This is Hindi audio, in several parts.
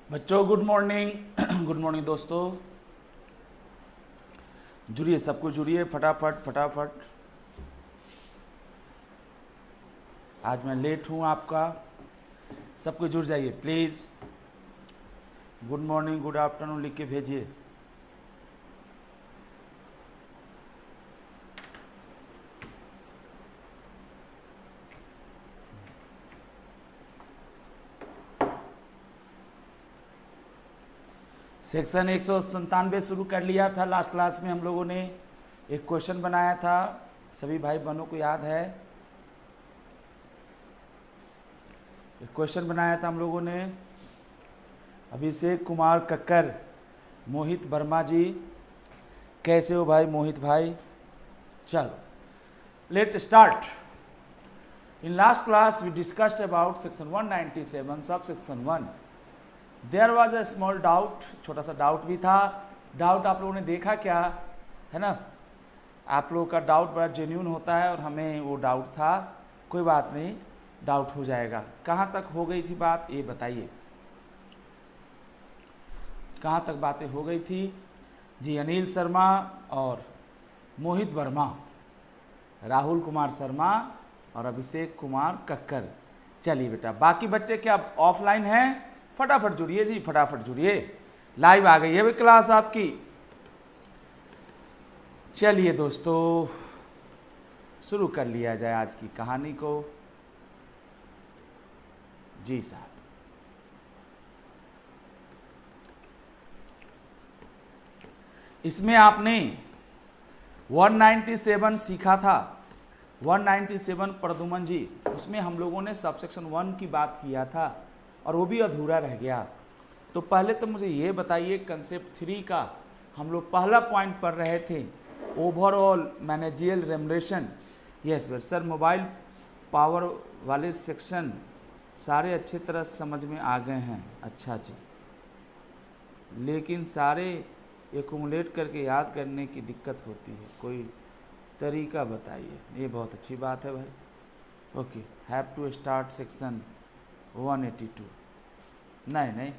बच्चों गुड मॉर्निंग गुड मॉर्निंग दोस्तों, जुड़िए, सबको जुड़िए फटाफट फटाफट। आज मैं लेट हूँ आपका, सबको जुड़ जाइए please. Good morning good afternoon लिख के भेजिए। सेक्शन 197 शुरू कर लिया था। लास्ट क्लास में हम लोगों ने एक क्वेश्चन बनाया था, सभी भाई बहनों को याद है। एक क्वेश्चन बनाया था हम लोगों ने, अभिषेक कुमार कक्कर, मोहित वर्मा जी। कैसे हो भाई मोहित भाई? चलो let start. In last class we discussed about section 197 सब section 1। There was a small doubt, छोटा सा डाउट भी था। डाउट आप लोगों ने देखा क्या है ना? आप लोगों का डाउट बड़ा जेन्यून होता है और हमें वो डाउट था। कोई बात नहीं, डाउट हो जाएगा। कहाँ तक हो गई थी बात ये बताइए, कहाँ तक बातें हो गई थी? जी, अनिल शर्मा और मोहित वर्मा, राहुल कुमार शर्मा और अभिषेक कुमार कक्कर। चलिए बेटा, बाकी बच्चे क्या ऑफलाइन हैं? फटाफट जुड़िए जी, फटाफट जुड़िए। लाइव आ गई है भाई क्लास आपकी। चलिए दोस्तों, शुरू कर लिया जाए आज की कहानी को। जी साहब, इसमें आपने 197 सीखा था। 197 प्रदुमन जी, उसमें हम लोगों ने सबसेक्शन 1 की बात किया था और वो भी अधूरा रह गया। तो पहले तो मुझे ये बताइए, कंसेप्ट 3 का हम लोग पहला पॉइंट पढ़ रहे थे, overall meningeal remuneration. Yes sir, mobile power वाले सेक्शन सारे अच्छे तरह समझ में आ गए हैं। अच्छा जी, लेकिन सारे एक्यूमुलेट करके याद करने की दिक्कत होती है, कोई तरीका बताइए। ये बहुत अच्छी बात है भाई। Okay, have to start section 182। नहीं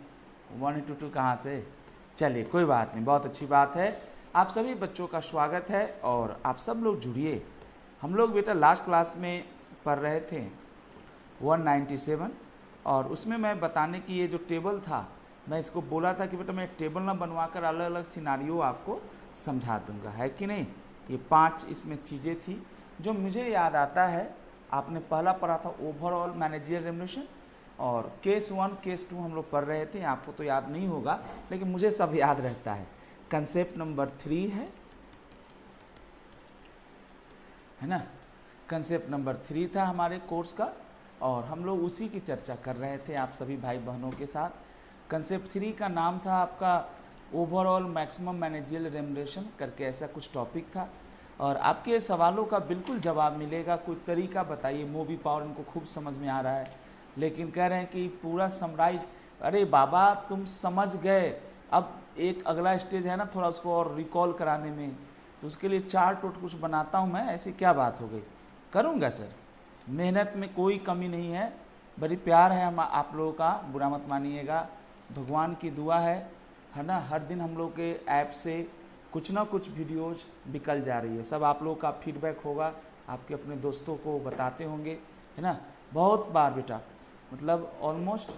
182 कहाँ से? चलिए कोई बात नहीं, बहुत अच्छी बात है। आप सभी बच्चों का स्वागत है और आप सब लोग जुड़िए। हम लोग बेटा लास्ट क्लास में पढ़ रहे थे 197 और उसमें मैं बताने की ये जो टेबल था, मैं इसको बोला था कि बेटा मैं टेबल ना बनवाकर अलग अलग सिनारियो आपको समझा दूंगा, है कि नहीं? ये 5 इसमें चीज़ें थी जो मुझे याद आता है। आपने पहला पढ़ा था ओवरऑल मैनेजियल रेमुनरेशन और केस 1 केस 2 हम लोग पढ़ रहे थे। आपको तो याद नहीं होगा लेकिन मुझे सब याद रहता है। कंसेप्ट नंबर 3 है ना? कंसेप्ट नंबर 3 था हमारे कोर्स का और हम लोग उसी की चर्चा कर रहे थे आप सभी भाई बहनों के साथ। कंसेप्ट 3 का नाम था आपका ओवरऑल मैक्सिमम मैनेजियल रेमुनरेशन करके, ऐसा कुछ टॉपिक था। और आपके सवालों का बिल्कुल जवाब मिलेगा। कोई तरीका बताइए। मूवी पावर इनको खूब समझ में आ रहा है लेकिन कह रहे हैं कि पूरा समराइज। अरे बाबा तुम समझ गए, अब एक अगला स्टेज है ना थोड़ा उसको और रिकॉल कराने में, तो उसके लिए चार्ट वोट कुछ बनाता हूँ मैं। ऐसी क्या बात हो गई? करूँगा सर, मेहनत में कोई कमी नहीं है। बड़ी प्यार है हम आप लोगों का, बुरा मत मानिएगा। भगवान की दुआ है ना? हर दिन हम लोग के ऐप से कुछ ना कुछ वीडियोज निकल जा रही है। सब आप लोगों का फीडबैक होगा, आपके अपने दोस्तों को बताते होंगे, है ना? बहुत बार बेटा, मतलब ऑलमोस्ट,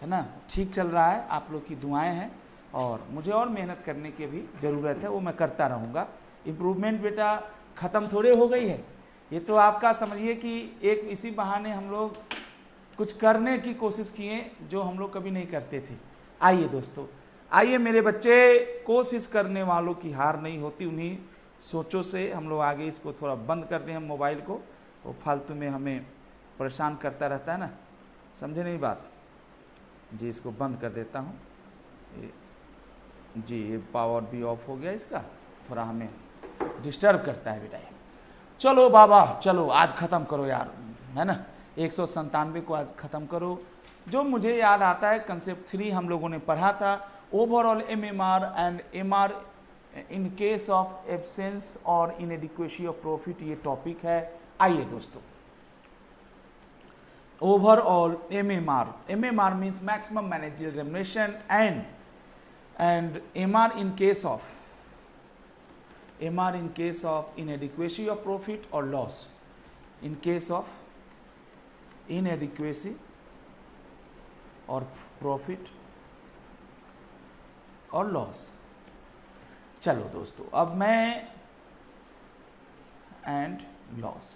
है ना, ठीक चल रहा है। आप लोग की दुआएं हैं और मुझे और मेहनत करने की भी ज़रूरत है, वो मैं करता रहूँगा। इम्प्रूवमेंट बेटा ख़त्म थोड़े हो गई है, ये तो आपका समझिए कि एक इसी बहाने हम लोग कुछ करने की कोशिश किए जो हम लोग कभी नहीं करते थे। आइए दोस्तों, आइए मेरे बच्चे, कोशिश करने वालों की हार नहीं होती। उन्हीं सोचों से हम लोग आगे इसको थोड़ा बंद कर दें हम मोबाइल को, वो फालतू में हमें परेशान करता रहता है ना, समझे नहीं बात? जी, इसको बंद कर देता हूँ। जी, ये पावर भी ऑफ हो गया, इसका थोड़ा हमें डिस्टर्ब करता है बेटा ये। चलो बाबा, चलो आज ख़त्म करो यार, है ना? 197 को आज ख़त्म करो। जो मुझे याद आता है, कंसेप्ट 3 हम लोगों ने पढ़ा था, overall MMR and MR in case of absence और इनएडिक्वेसी ऑफ प्रॉफिट, ये टॉपिक है। आइए दोस्तों, overall MMR. MMR means maximum managerial remuneration, and MR in case of inadequacy of profit or loss. In case of inadequacy or profit और लॉस। चलो दोस्तों, अब मैं एंड लॉस,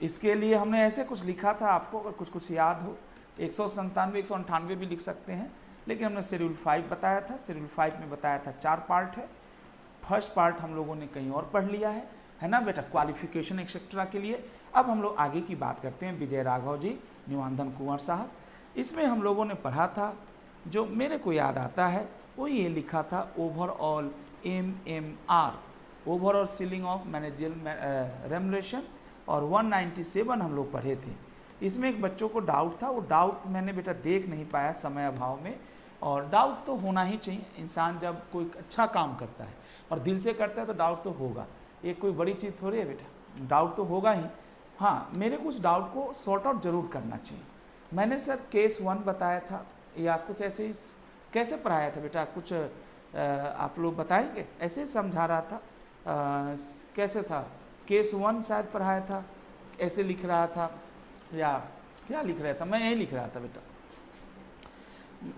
इसके लिए हमने ऐसे कुछ लिखा था, आपको अगर कुछ याद हो 197 198 भी लिख सकते हैं, लेकिन हमने शेड्यूल 5 बताया था। शेड्यूल 5 में बताया था 4 पार्ट है। फर्स्ट पार्ट हम लोगों ने कहीं और पढ़ लिया है ना बेटा, क्वालिफिकेशन एक्सेट्रा के लिए। अब हम लोग आगे की बात करते हैं। विजय राघव जी, निवांदन कुंवर साहब, इसमें हम लोगों ने पढ़ा था, जो मेरे को याद आता है वो ये लिखा था overall MMR, overall ceiling of managerial remuneration, और 197 हम लोग पढ़े थे। इसमें एक बच्चों को डाउट था, वो डाउट मैंने बेटा देख नहीं पाया समय अभाव में, और डाउट तो होना ही चाहिए। इंसान जब कोई अच्छा काम करता है और दिल से करता है तो डाउट तो होगा, ये कोई बड़ी चीज़ थोड़ी है बेटा, डाउट तो होगा ही। हाँ, मेरे कुछ डाउट को सॉर्ट आउट जरूर करना चाहिए। मैंने सर केस 1 बताया था, या कुछ ऐसे ही कैसे पढ़ाया था बेटा, कुछ आप लोग बताएंगे? ऐसे ही समझा रहा था, कैसे था? केस 1 शायद पढ़ाया था, ऐसे लिख रहा था, या क्या लिख रहा था? मैं यही लिख रहा था बेटा,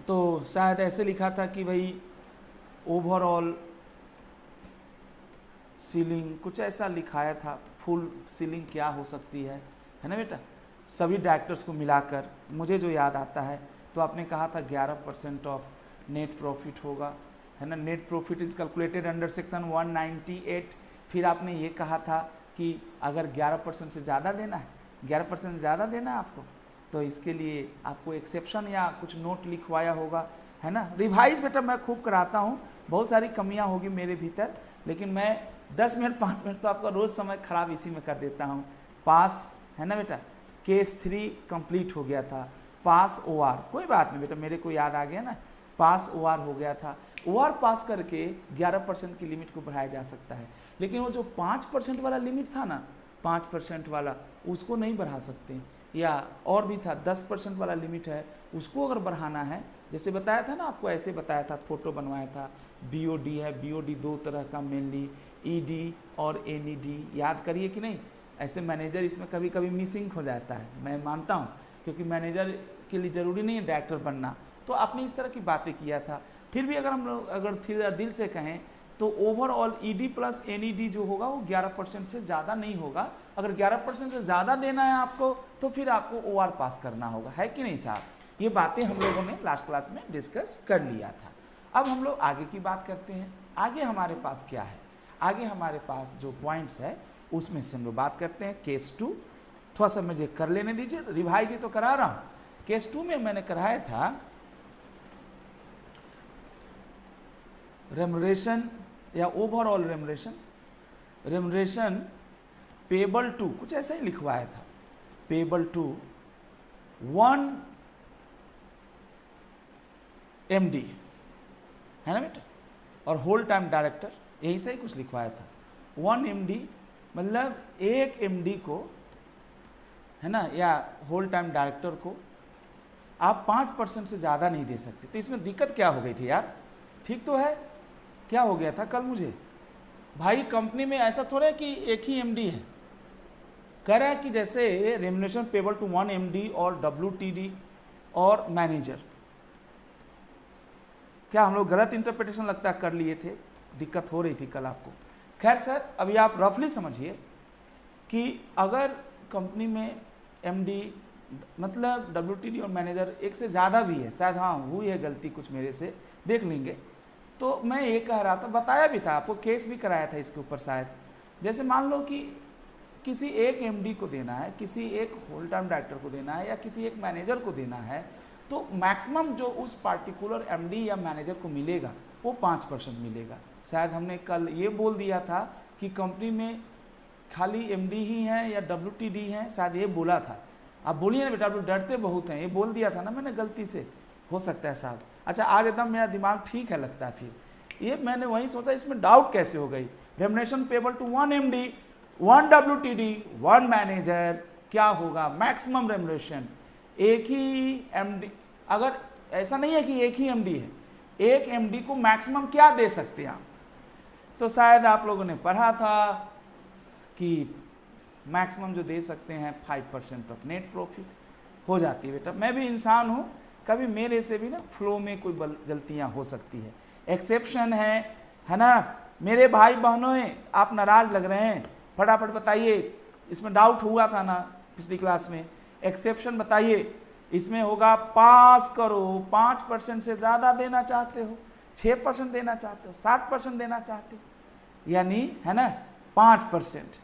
तो शायद ऐसे लिखा था कि भाई ओवरऑल सीलिंग, कुछ ऐसा लिखाया था। फुल सीलिंग क्या हो सकती है ना बेटा, सभी डायरेक्टर्स को मिलाकर, मुझे जो याद आता है तो आपने कहा था 11% ऑफ नेट प्रॉफिट होगा, है ना। Net profit is calculated under section 198। फिर आपने ये कहा था कि अगर 11% से ज़्यादा देना है, 11% से ज़्यादा देना है आपको, तो इसके लिए आपको एक्सेप्शन या कुछ नोट लिखवाया होगा, है ना। रिवाइज बेटा मैं खूब कराता हूँ, बहुत सारी कमियाँ होगी मेरे भीतर, लेकिन मैं 10 मिनट 5 मिनट तो आपका रोज़ समय खराब इसी में कर देता हूँ। पास, है ना बेटा, केस 3 कंप्लीट हो गया था, पास OR, कोई बात नहीं बेटा, मेरे को याद आ गया ना, पास OR हो गया था। OR पास करके 11% की लिमिट को बढ़ाया जा सकता है, लेकिन वो जो 5% वाला लिमिट था ना, 5% वाला, उसको नहीं बढ़ा सकते। या और भी था 10% वाला लिमिट है, उसको अगर बढ़ाना है, जैसे बताया था ना आपको, ऐसे बताया था, फोटो बनवाया था। BOD है, BOD 2 तरह का मेनली, ED और NED, याद करिए कि नहीं। ऐसे मैनेजर इसमें कभी कभी मिसिंग हो जाता है, मैं मानता हूँ, क्योंकि मैनेजर के लिए ज़रूरी नहीं है डायरेक्टर बनना, तो आपने इस तरह की बातें किया था। फिर भी अगर हम लोग अगर दिल से कहें तो ओवरऑल ED प्लस NED जो होगा वो 11% से ज़्यादा नहीं होगा। अगर 11% से ज़्यादा देना है आपको, तो फिर आपको OR पास करना होगा, है कि नहीं साहब। ये बातें हम लोगों ने लास्ट क्लास में डिस्कस कर लिया था। अब हम लोग आगे की बात करते हैं। आगे हमारे पास क्या है? आगे हमारे पास जो पॉइंट्स है उसमें से हम लोग बात करते हैं। केस 2 थोड़ा सा मुझे कर लेने दीजिए, रिवाइज तो करा रहा हूँ। केस 2 में मैंने कराया था रेमुनरेशन या ओवरऑल रेमुनरेशन पेबल टू, कुछ ऐसा ही लिखवाया था, पेबल टू 1 MD, है ना बेटा, और होल टाइम डायरेक्टर, यही से ही कुछ लिखवाया था। 1 MD मतलब एक MD को, है ना, या होल टाइम डायरेक्टर को आप 5% से ज़्यादा नहीं दे सकते। तो इसमें दिक्कत क्या हो गई थी यार? ठीक तो है, क्या हो गया था कल मुझे? भाई कंपनी में ऐसा थोड़ा है कि एक ही MD है। कह रहा है कि जैसे रेमुनरेशन पेबल टू 1 MD और WTD और मैनेजर, क्या हम लोग गलत इंटरप्रिटेशन लगता है कर लिए थे? दिक्कत हो रही थी कल आपको। खैर सर, अभी आप रफली समझिए कि अगर कंपनी में MD मतलब WTD और मैनेजर एक से ज़्यादा भी है, शायद हाँ हुई है गलती कुछ मेरे से, देख लेंगे। तो मैं ये कह रहा था, बताया भी था आपको, केस भी कराया था इसके ऊपर शायद। जैसे मान लो कि किसी एक MD को देना है, किसी एक होल टाइम डायरेक्टर को देना है, या किसी एक मैनेजर को देना है, तो मैक्सिमम जो उस पार्टिकुलर MD या मैनेजर को मिलेगा वो 5% मिलेगा। शायद हमने कल ये बोल दिया था कि कंपनी में खाली MD ही हैं या WTD हैं, शायद ये बोला था। आप बोलिए ना बेटा, आप डरते बहुत हैं, ये बोल दिया था ना मैंने गलती से, हो सकता है साहब। अच्छा, आज एकदम मेरा दिमाग ठीक है लगता है। फिर ये मैंने वही सोचा, इसमें डाउट कैसे हो गई। Remuneration payable to 1 MD, 1 WTD, 1 manager, क्या होगा मैक्सिमम रेमुनरेशन? एक ही एमडी, अगर ऐसा नहीं है कि एक ही एमडी है, एक एमडी को मैक्सिमम क्या दे सकते हैं आप, तो शायद आप लोगों ने पढ़ा था कि मैक्सिमम जो दे सकते हैं 5% ऑफ नेट प्रॉफिट हो जाती है। बेटा मैं भी इंसान हूँ, कभी मेरे से भी ना फ्लो में कोई गलतियाँ हो सकती है, एक्सेप्शन है ना। मेरे भाई बहनों आप नाराज लग रहे हैं, फटाफट बताइए, इसमें डाउट हुआ था ना पिछली क्लास में, एक्सेप्शन बताइए। इसमें होगा पास करो, 5% से ज़्यादा देना चाहते हो, 6% देना चाहते हो, 7% देना चाहते हो, यानी है ना 5%।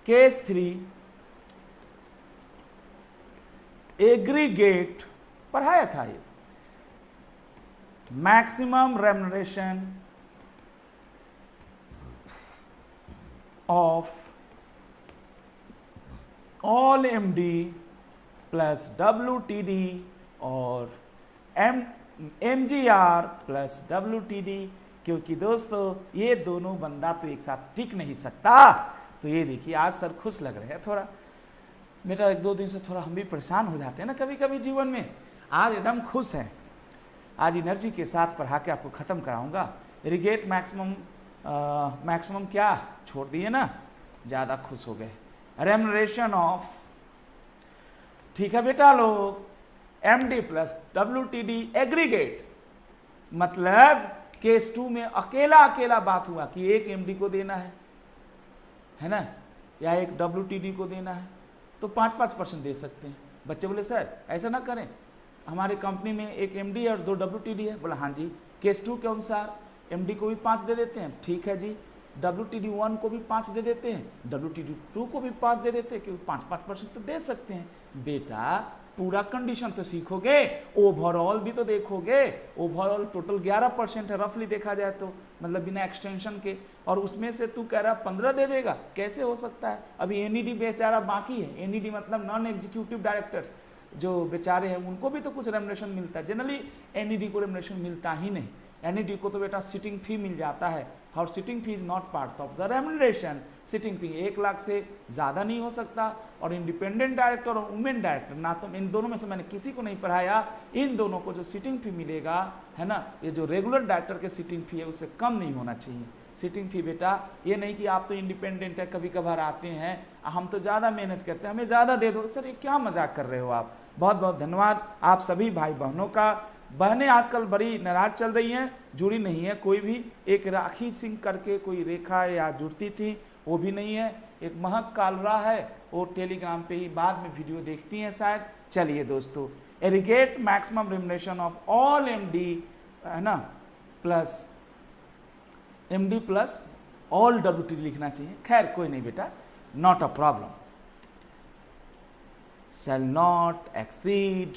केस 3 एग्रीगेट पढ़ाया था ये, maximum remuneration of all MD plus WTD और MGR प्लस WTD, क्योंकि दोस्तों ये दोनों बंदा तो एक साथ टिक नहीं सकता। तो ये देखिए आज सर खुश लग रहे हैं थोड़ा, बेटा 1-2 दिन से थोड़ा हम भी परेशान हो जाते हैं ना कभी कभी जीवन में, आज एकदम खुश हैं, आज एनर्जी के साथ पढ़ा के आपको ख़त्म कराऊंगा। एग्रीगेट मैक्सिमम, मैक्सिमम क्या छोड़ दिए ना, ज़्यादा खुश हो गए। रेम्युनरेशन ऑफ, ठीक है बेटा लोग, MD प्लस WTD एग्रीगेट, मतलब केस 2 में अकेला बात हुआ कि एक MD को देना है ना, या एक WTD को देना है, तो 5% दे सकते हैं। बच्चे बोले सर ऐसा ना करें, हमारे कंपनी में एक MD और 2 WTD है। बोला हाँ जी, केस 2 के अनुसार MD को भी 5 दे देते हैं, ठीक है जी, WTD 1 को भी 5 दे देते हैं, WTD 2 को भी 5 दे देते हैं, क्योंकि 5% तो दे सकते हैं। बेटा पूरा कंडीशन तो सीखोगे, ओवरऑल भी तो देखोगे, ओवरऑल टोटल 11% है रफली देखा जाए तो, मतलब बिना एक्सटेंशन के, और उसमें से तू कह रहा 15 दे देगा, कैसे हो सकता है। अभी NED बेचारा बाकी है, NED मतलब नॉन एग्जीक्यूटिव डायरेक्टर्स जो बेचारे हैं, उनको भी तो कुछ रेम्युनरेशन मिलता है। जनरली NED को रेम्युनरेशन मिलता ही नहीं, NED को तो बेटा सिटिंग फी मिल जाता है, और sitting fee is not part of the remuneration. Sitting fee 1 lakh से ज़्यादा नहीं हो सकता, और इंडिपेंडेंट डायरेक्टर और वुमेन डायरेक्टर, ना तो इन दोनों में से मैंने किसी को नहीं पढ़ाया, इन दोनों को जो सिटिंग फी मिलेगा है ना, ये जो रेगुलर डायरेक्टर के सिटिंग फी है उससे कम नहीं होना चाहिए। सिटिंग फी बेटा ये नहीं कि आप तो इंडिपेंडेंट है, कभी कभार आते हैं, हम तो ज़्यादा मेहनत करते हैं, हमें ज़्यादा दे दो। सर ये क्या मजाक कर रहे हो आप। बहुत बहुत धन्यवाद आप सभी भाई बहनों का। बहनें आजकल बड़ी नाराज चल रही हैं, जुड़ी नहीं है कोई भी। एक राखी सिंह करके कोई रेखा या जुड़ती थी, वो भी नहीं है। एक महक कालरा है, वो टेलीग्राम पे ही बाद में वीडियो देखती हैं शायद। चलिए दोस्तों, aggregate maximum remuneration of all MD है ना plus MD plus all WTD लिखना चाहिए। खैर कोई नहीं बेटा, not a problem. Shell not exceed,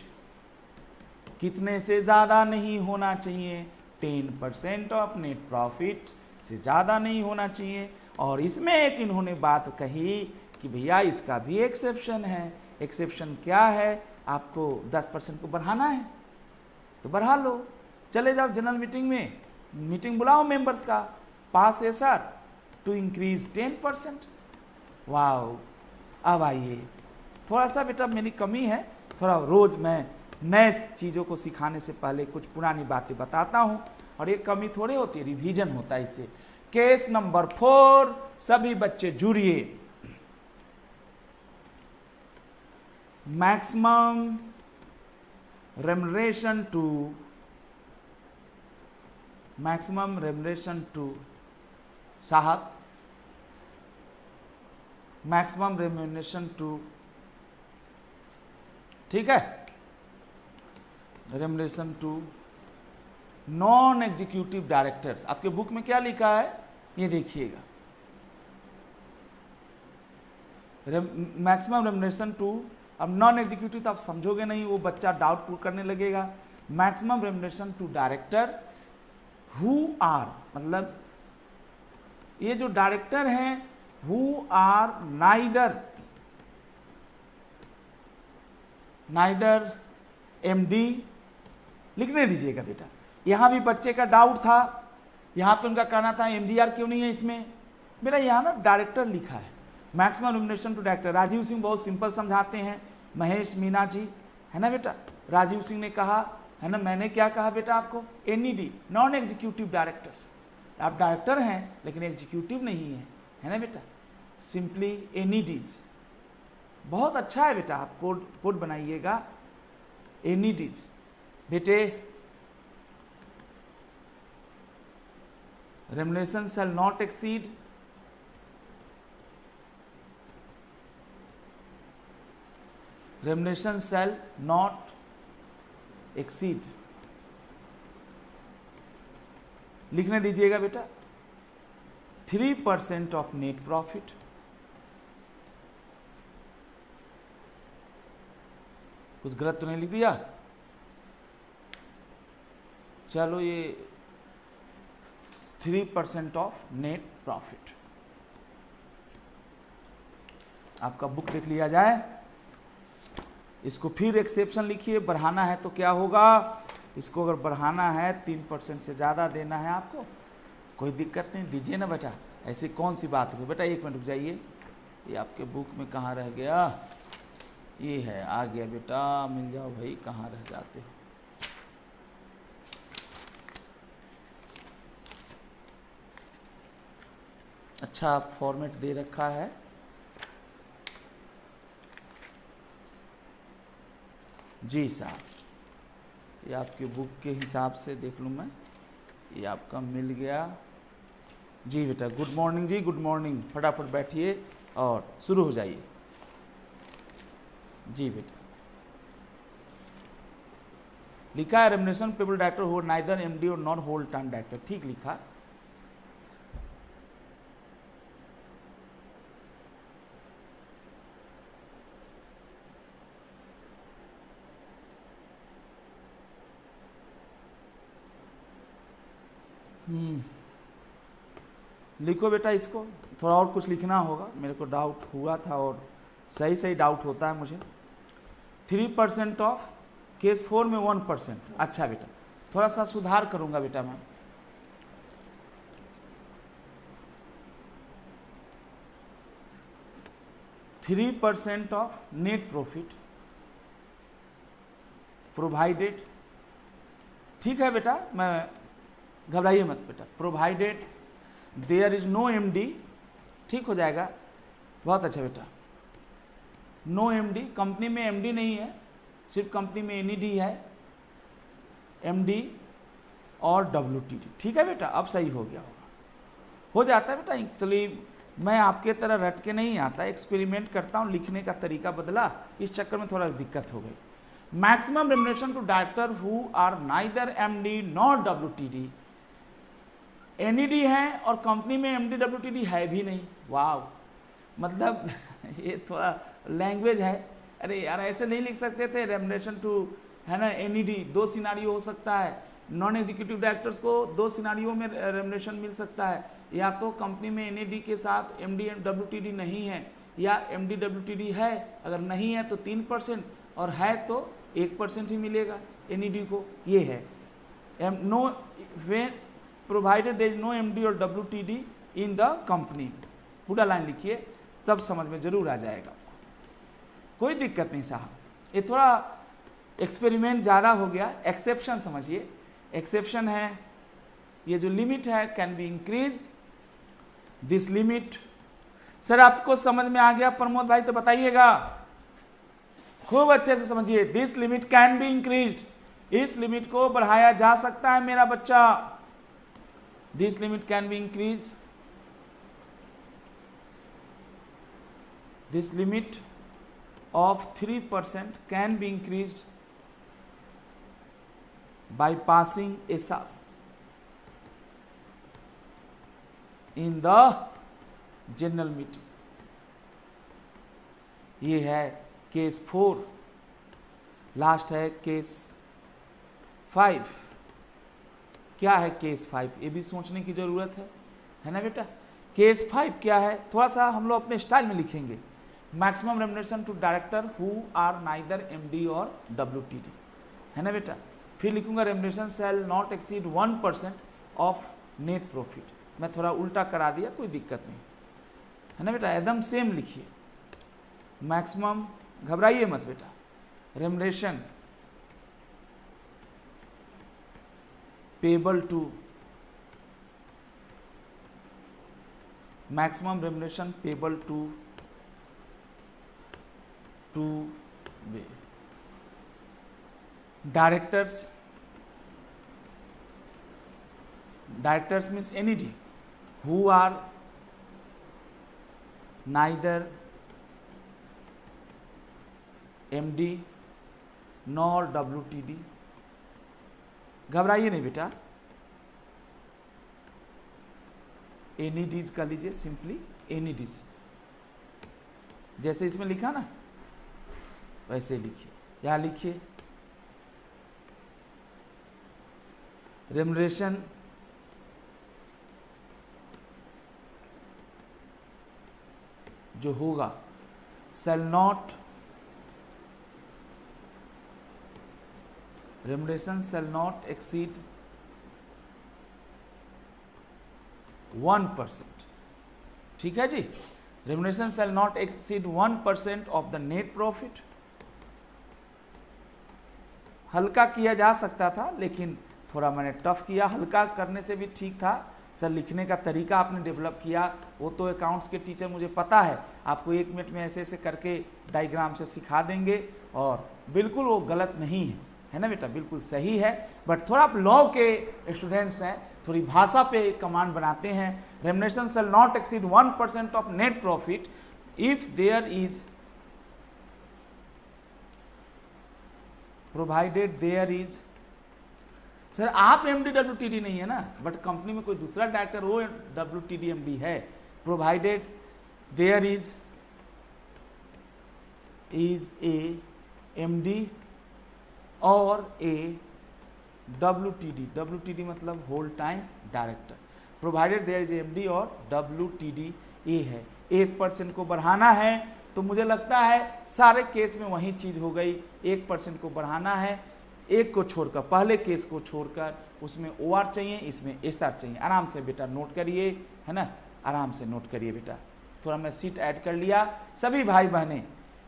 कितने से ज़्यादा नहीं होना चाहिए, 10% ऑफ नेट प्रॉफिट से ज़्यादा नहीं होना चाहिए। और इसमें एक इन्होंने बात कही कि भैया इसका भी एक्सेप्शन है। एक्सेप्शन क्या है, आपको 10% को बढ़ाना है तो बढ़ा लो, चले जाओ जनरल मीटिंग में, मीटिंग बुलाओ मेंबर्स का, पास है सर टू इंक्रीज 10%। वाओ, अब आइए, थोड़ा सा बेटा मेरी कमी है, थोड़ा रोज़ मैं नए चीज़ों को सिखाने से पहले कुछ पुरानी बातें बताता हूँ, और ये कमी थोड़ी होती है, रिवीजन होता है इससे। केस नंबर 4, सभी बच्चे जुड़िए। मैक्सिमम रेम्युनरेशन टू साहब, मैक्सिमम रेम्युनरेशन टू, ठीक है, remuneration to non executive directors. आपके बुक में क्या लिखा है ये देखिएगा, मैक्सिमम रेम्युनरेशन टू। अब नॉन एग्जीक्यूटिव तो आप समझोगे नहीं, वो बच्चा डाउट पूर करने लगेगा। Maximum remuneration to director who are, मतलब ये जो डायरेक्टर हैं हु आर नाइदर MD, लिखने दीजिएगा बेटा। यहाँ भी बच्चे का डाउट था, यहाँ पे उनका कहना था MGR क्यों नहीं है इसमें। बेटा यहाँ ना डायरेक्टर लिखा है, maximum remuneration to director. Rajiv Singh बहुत सिंपल समझाते हैं, महेश मीना जी है ना बेटा। राजीव सिंह ने कहा, है ना, मैंने क्या कहा बेटा आपको, NED, नॉन एग्जीक्यूटिव डायरेक्टर्स। आप डायरेक्टर हैं लेकिन एग्जीक्यूटिव नहीं है, है ना बेटा, सिंपली NEDs। बहुत अच्छा है बेटा, आप कोड बनाइएगा NEDs। बेटे remuneration shall not exceed remuneration shall not exceed, लिखने दीजिएगा बेटा 3% ऑफ नेट प्रॉफिट। कुछ गलत तो नहीं लिख दिया? चलो ये 3% ऑफ नेट प्रॉफिट आपका बुक देख लिया जाए। इसको फिर एक्सेप्शन लिखिए, बढ़ाना है तो क्या होगा, इसको अगर बढ़ाना है 3% से ज़्यादा देना है आपको, कोई दिक्कत नहीं, दीजिए ना बेटा, ऐसी कौन सी बात हो। बेटा 1 मिनट रुक जाइए, ये आपके बुक में कहाँ रह गया, ये है, आ गया बेटा, मिल जाओ भाई, कहाँ रह जाते हो। अच्छा फॉर्मेट दे रखा है, जी साहब, ये आपके बुक के हिसाब से देख लूँ मैं, ये आपका मिल गया जी बेटा। गुड मॉर्निंग जी, गुड मॉर्निंग, फटाफट बैठिए और शुरू हो जाइए जी बेटा। लिखा है रेम्युनरेशन पेबल डायरेक्टर हो नाइदर MD और नॉट होल टाइम डायरेक्टर, ठीक लिखा। लिखो बेटा, इसको थोड़ा और कुछ लिखना होगा, मेरे को डाउट हुआ था और सही सही डाउट होता है मुझे। 3% ऑफ केस 4 में 1%। अच्छा बेटा, थोड़ा सा सुधार करूंगा बेटा मैं। %3 ऑफ नेट प्रॉफिट प्रोवाइडेड, ठीक है बेटा, मैं घबराइए मत बेटा, provided there is no MD, ठीक हो जाएगा, बहुत अच्छा बेटा। नो MD, कंपनी में MD नहीं है, सिर्फ कंपनी में NED है, MD और WTD, ठीक है बेटा, अब सही हो गया होगा, हो जाता है बेटा। एक्चुअली मैं आपके तरह रट के नहीं आता, एक्सपेरिमेंट करता हूँ, लिखने का तरीका बदला, इस चक्कर में थोड़ा दिक्कत हो गई। Maximum remuneration to director who are neither MD not WTD, NED है और कंपनी में MD WTD है भी नहीं। वाह, मतलब ये थोड़ा लैंग्वेज है, अरे यार ऐसे नहीं लिख सकते थे, रेम्युनरेशन टू, है ना, NED, 2 सिनारियो हो सकता है, नॉन एग्जीक्यूटिव डायरेक्टर्स को 2 सिनारियो में रेम्युनरेशन मिल सकता है, या तो कंपनी में NED के साथ MD WTD नहीं है, या MD WTD है, अगर नहीं है तो 3% और है तो 1% ही मिलेगा NED को, ये है। No when provided there is no MD और WTD इन द कंपनी, पूरा लाइन लिखिए, तब समझ में जरूर आ जाएगा, कोई दिक्कत नहीं साहब। ये थोड़ा एक्सपेरिमेंट ज़्यादा हो गया। एक्सेप्शन समझिए, एक्सेप्शन है, ये जो लिमिट है can be increase, this limit. Sir आपको समझ में आ गया प्रमोद भाई, तो बताइएगा, खूब अच्छे से समझिए। This limit can be increase, इस लिमिट को बढ़ाया जा सकता है मेरा बच्चा, this limit can be increase, this limit of 3% can be increased by passing a sub in the general meeting। ये है केस 4, लास्ट है केस 5। क्या है केस 5, ये भी सोचने की जरूरत है ना बेटा। केस 5 क्या है, थोड़ा सा हम लोग अपने स्टाइल में लिखेंगे। Maximum remuneration to director who are neither MD और WTD, है ना बेटा। फिर लिखूंगा remuneration shall not exceed 1% of net profit. मैं थोड़ा उल्टा करा दिया, कोई दिक्कत नहीं, है ना बेटा, एकदम सेम लिखिए। मैक्सिमम, घबराइए मत बेटा, remuneration payable to maximum remuneration payable to directors means NED who are neither MD nor WTD। घबराइए नहीं बेटा, NEDs कर लीजिए, सिंपली NEDs जैसे इसमें लिखा ना वैसे लिखिए, यहाँ लिखिए रेमरेशन जो होगा shall not remuneration shall not exceed 1%। ठीक है जी, remuneration shall not exceed 1% of the net profit। हल्का किया जा सकता था लेकिन थोड़ा मैंने टफ किया, हल्का करने से भी ठीक था सर। लिखने का तरीका आपने डेवलप किया, वो तो अकाउंट्स के टीचर मुझे पता है, आपको 1 मिनट में ऐसे ऐसे करके डायग्राम से सिखा देंगे और बिल्कुल वो गलत नहीं है ना बेटा, बिल्कुल सही है। बट थोड़ा आप लॉ के स्टूडेंट्स हैं, थोड़ी भाषा पे कमांड बनाते हैं। Remuneration shall not exceed 1% of net profit if there is provided there is. Sir आप MD WTD नहीं है ना, बट कंपनी में कोई दूसरा डायरेक्टर वो WTD MD है। Provided there is a MD और ए WTD मतलब whole time director. Provided there is MD और WTD ए है। 1% को बढ़ाना है तो मुझे लगता है सारे केस में वही चीज हो गई, 1% को बढ़ाना है, एक को छोड़कर, पहले केस को छोड़कर उसमें OR चाहिए, इसमें SR चाहिए। आराम से बेटा नोट करिए, है ना, आराम से नोट करिए बेटा। थोड़ा मैं सीट ऐड कर लिया। सभी भाई बहनें,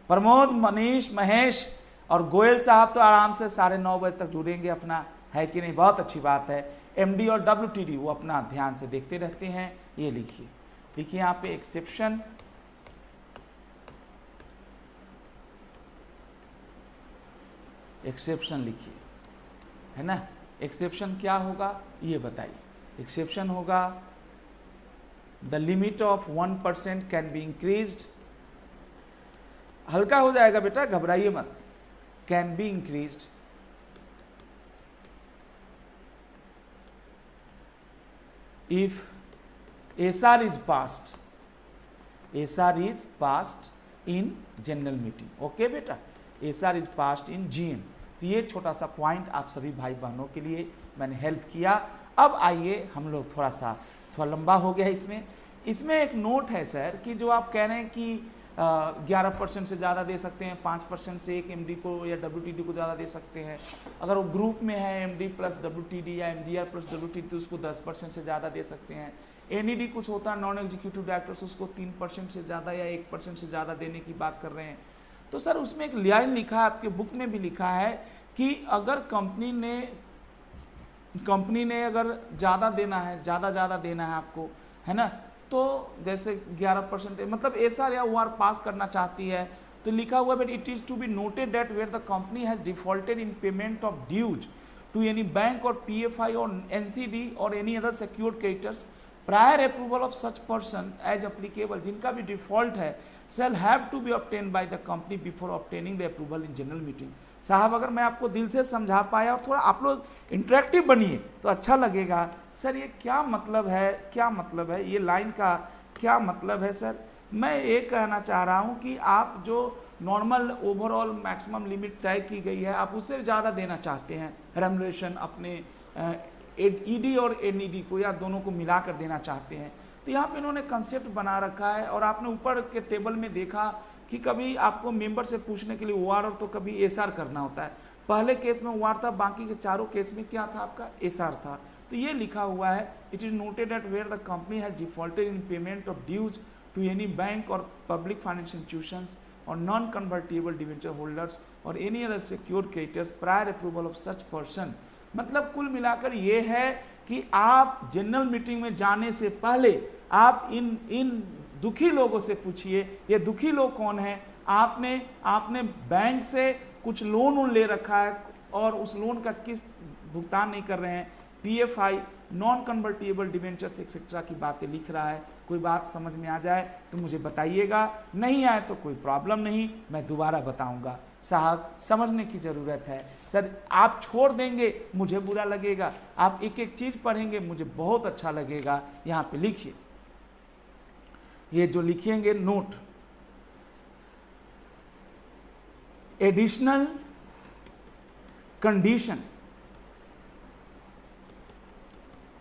प्रमोद, मनीष, महेश और गोयल साहब तो आराम से 9:30 बजे तक जुड़ेंगे अपना, है कि नहीं, बहुत अच्छी बात है। MD और WTD वो अपना ध्यान से देखते रहते हैं। ये लिखिए, देखिए यहाँ पे एक्सेप्शन, एक्सेप्शन लिखिए, है ना। एक्सेप्शन क्या होगा ये बताइए। एक्सेप्शन होगा the limit of 1% can be increased. हल्का हो जाएगा बेटा, घबराइए मत। Can be increased if SR is passed, SR is passed in general meeting। Okay बेटा, SR is passed in GM। तो ये छोटा सा पॉइंट आप सभी भाई बहनों के लिए मैंने हेल्प किया। अब आइए हम लोग थोड़ा लंबा हो गया इसमें एक नोट है सर कि जो आप कह रहे हैं कि 11% से ज़्यादा दे सकते हैं, 5% से एक MD को या WTD को ज़्यादा दे सकते हैं। अगर वो ग्रुप में है MD प्लस WTD या MGR प्लस WTD तो उसको 10% से ज़्यादा दे सकते हैं। NED कुछ होता है नॉन एग्जीक्यूटिव डायरेक्टर्स, उसको 3% से ज़्यादा या 1% से ज़्यादा देने की बात कर रहे हैं। तो सर उसमें एक लाइन लिखा है, आपके बुक में भी लिखा है कि अगर कंपनी ने अगर ज़्यादा देना है, ज़्यादा देना है आपको, है ना, तो जैसे 11% मतलब SR या OR पास करना चाहती है तो लिखा हुआ but it is to be noted that where the company has defaulted in payment of dues to any bank और PFI और NCD और any other secured creditors prior approval of such person as applicable, जिनका भी डिफॉल्ट है shall have to be obtained by the company before obtaining the approval in general meeting। साहब अगर मैं आपको दिल से समझा पाया और थोड़ा आप लोग इंटरेक्टिव बनिए तो अच्छा लगेगा। सर ये क्या मतलब है, क्या मतलब है, ये लाइन का क्या मतलब है सर? मैं ये कहना चाह रहा हूँ कि आप जो नॉर्मल ओवरऑल मैक्सिमम लिमिट तय की गई है आप उससे ज़्यादा देना चाहते हैं रेम्युनरेशन अपने ED और NED को या दोनों को मिलाकर देना चाहते हैं। तो यहाँ पे इन्होंने कंसेप्ट बना रखा है और आपने ऊपर के टेबल में देखा कि कभी आपको मेंबर से पूछने के लिए OR और तो कभी SR करना होता है। पहले केस में OR था, बाकी के चारों केस में क्या था आपका SR था। तो ये लिखा हुआ है it is noted at where the company has defaulted in payment of dues to any bank और पब्लिक फाइनेंशियल इंस्टीट्यूशंस और नॉन कन्वर्टिबल डिवेंचर होल्डर्स और any other secured creditors prior approval of such person. मतलब कुल मिलाकर ये है कि आप जनरल मीटिंग में जाने से पहले आप इन दुखी लोगों से पूछिए, ये दुखी लोग कौन हैं। आपने बैंक से कुछ लोन ले रखा है और उस लोन का किस्त भुगतान नहीं कर रहे हैं, PFI, non convertible debentures etcetera की बातें लिख रहा है। कोई बात समझ में आ जाए तो मुझे बताइएगा, नहीं आए तो कोई प्रॉब्लम नहीं, मैं दोबारा बताऊंगा। साहब समझने की ज़रूरत है। सर आप छोड़ देंगे मुझे बुरा लगेगा, आप एक एक चीज़ पढ़ेंगे मुझे बहुत अच्छा लगेगा। यहाँ पे लिखिए, ये जो लिखेंगे note, additional condition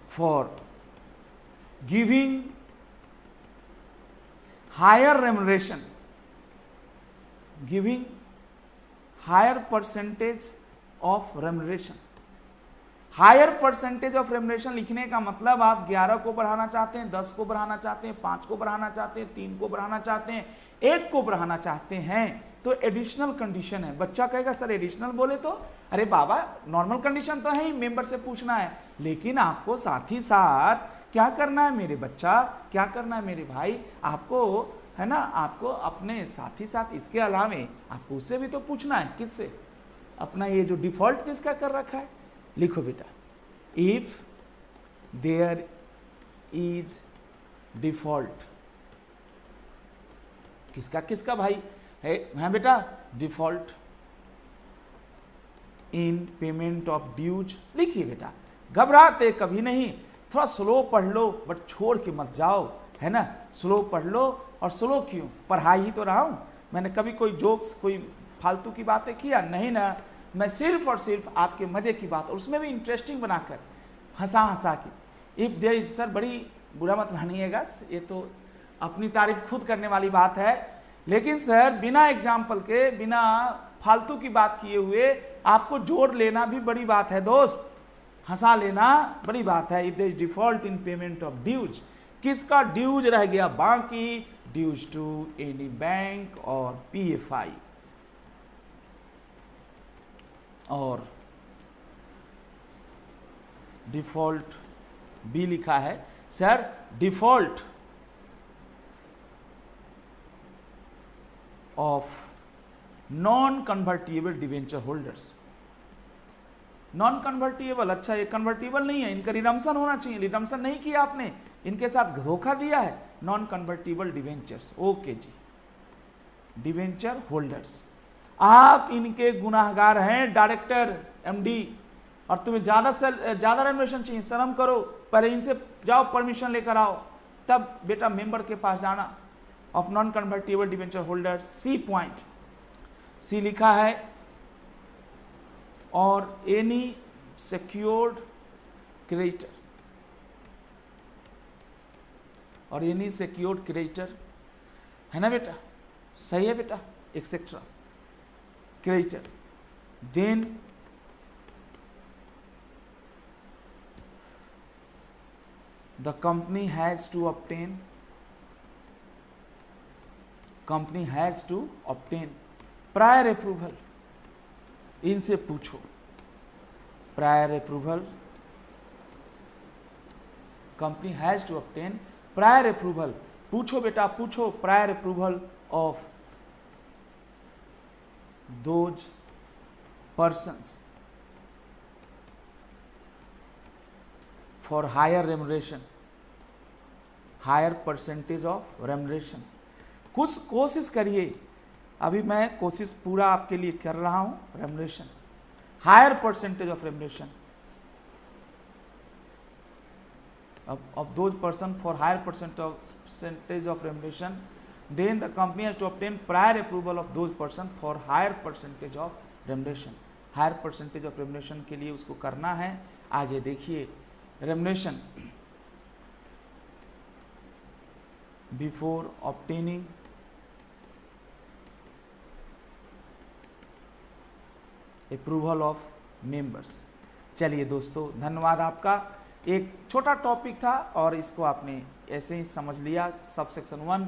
for giving higher remuneration, giving higher percentage of remuneration। Higher percentage of remuneration लिखने का मतलब आप 11 को बढ़ाना चाहते हैं, 10 को बढ़ाना चाहते हैं, 5 को बढ़ाना चाहते हैं, 3 को बढ़ाना चाहते हैं, 1 को बढ़ाना चाहते हैं, तो एडिशनल कंडीशन है। बच्चा कहेगा सर एडिशनल बोले तो, अरे बाबा नॉर्मल कंडीशन तो है ही, मेंबर से पूछना है, लेकिन आपको साथ ही साथ क्या करना है मेरे बच्चा, क्या करना है मेरे भाई, आपको है ना, आपको अपने साथ ही साथ इसके अलावे आपको उससे भी तो पूछना है। किससे? अपना ये जो डिफॉल्ट जिसका कर रखा है, लिखो बेटा, इफ देयर इज डिफॉल्ट, किसका किसका भाई है बेटा, default in payment of dues. लिखिए बेटा, घबराते कभी नहीं, थोड़ा स्लो पढ़ लो बट छोड़ के मत जाओ, है ना, स्लो पढ़ लो। और स्लो क्यों, पढ़ा ही तो रहा हूं मैंने, कभी कोई जोक्स कोई फालतू की बातें किया नहीं ना, मैं सिर्फ और सिर्फ आपके मजे की बात, और उसमें भी इंटरेस्टिंग बनाकर हंसा के। इफ देयर, सर बड़ी बुरा मत मानिएगा, ये तो अपनी तारीफ खुद करने वाली बात है, लेकिन सर बिना एग्जाम्पल के, बिना फालतू की बात किए हुए आपको जोड़ लेना भी बड़ी बात है दोस्त, हंसा लेना बड़ी बात है। If there is default in payment of dues, किसका ड्यूज रह गया बाकी, ड्यूज टू एनी बैंक और PFI। और डिफॉल्ट बी लिखा है, sir default of non convertible debenture holders. Non convertible, अच्छा ये कन्वर्टिबल नहीं है, इनका रिडम्पशन होना चाहिए, रिडम्पशन नहीं किया आपने, इनके साथ धोखा दिया है। नॉन कन्वर्टिबल डिवेंचर्स, ओके जी, डिवेंचर होल्डर्स, आप इनके गुनाहगार हैं डायरेक्टर MD, और तुम्हें ज्यादा से ज्यादा रेमुनरेशन चाहिए, शर्म करो, पहले इनसे जाओ परमिशन लेकर आओ, तब बेटा मेंबर के पास जाना। Of non convertible debenture holders, C point, C लिखा है, और एनी सिक्योर्ड क्रेडिटर, और एनी सिक्योर्ड क्रेडिटर, है ना बेटा, सही है बेटा, etcetera creditor, then the company has to obtain, company has to obtain prior approval, इनसे पूछो prior approval, company has to obtain prior approval, पूछो बेटा पूछो, prior approval of those persons for higher remuneration, higher percentage of remuneration. कुछ कोशिश करिए, अभी मैं कोशिश पूरा आपके लिए कर रहा हूं, remuneration, higher percentage of remuneration of those person for higher percentage of remuneration, then the company has to obtain prior approval of those person for higher percentage of remuneration। higher percentage of remuneration के लिए उसको करना है। आगे देखिए, remuneration before obtaining approval of members। चलिए दोस्तों, धन्यवाद आपका। एक छोटा टॉपिक था और इसको आपने ऐसे ही समझ लिया, सब सेक्शन 1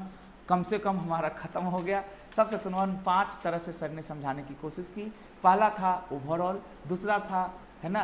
कम से कम हमारा खत्म हो गया। सब सेक्शन 1 5 तरह से सर ने समझाने की कोशिश की। पहला था ओवरऑल, दूसरा था है ना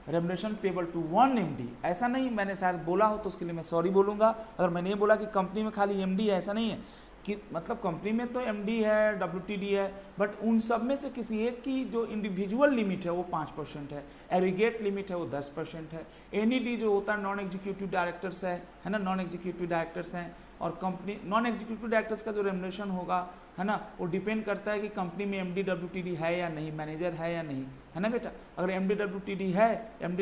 रेम्युनरेशन पेबल टू 1 MD। ऐसा नहीं मैंने शायद बोला हो तो उसके लिए मैं सॉरी बोलूँगा। अगर मैंने ये बोला कि कंपनी में खाली MD है, ऐसा नहीं है कि मतलब कंपनी में तो MD है, WTD है, बट उन सब में से किसी एक की जो इंडिविजुअल लिमिट है वो 5% है, एग्रीगेट लिमिट है वो 10% है। NED जो होता है नॉन एग्जीक्यूटिव डायरेक्टर्स है ना, नॉन एग्जीक्यूटिव डायरेक्टर्स हैं। और कंपनी नॉन एग्जीक्यूटिव डायरेक्टर्स का जो रेम्युनरेशन होगा है ना वो डिपेंड करता है कि कंपनी में MD WTD है या नहीं, मैनेजर है या नहीं, है ना बेटा। अगर MD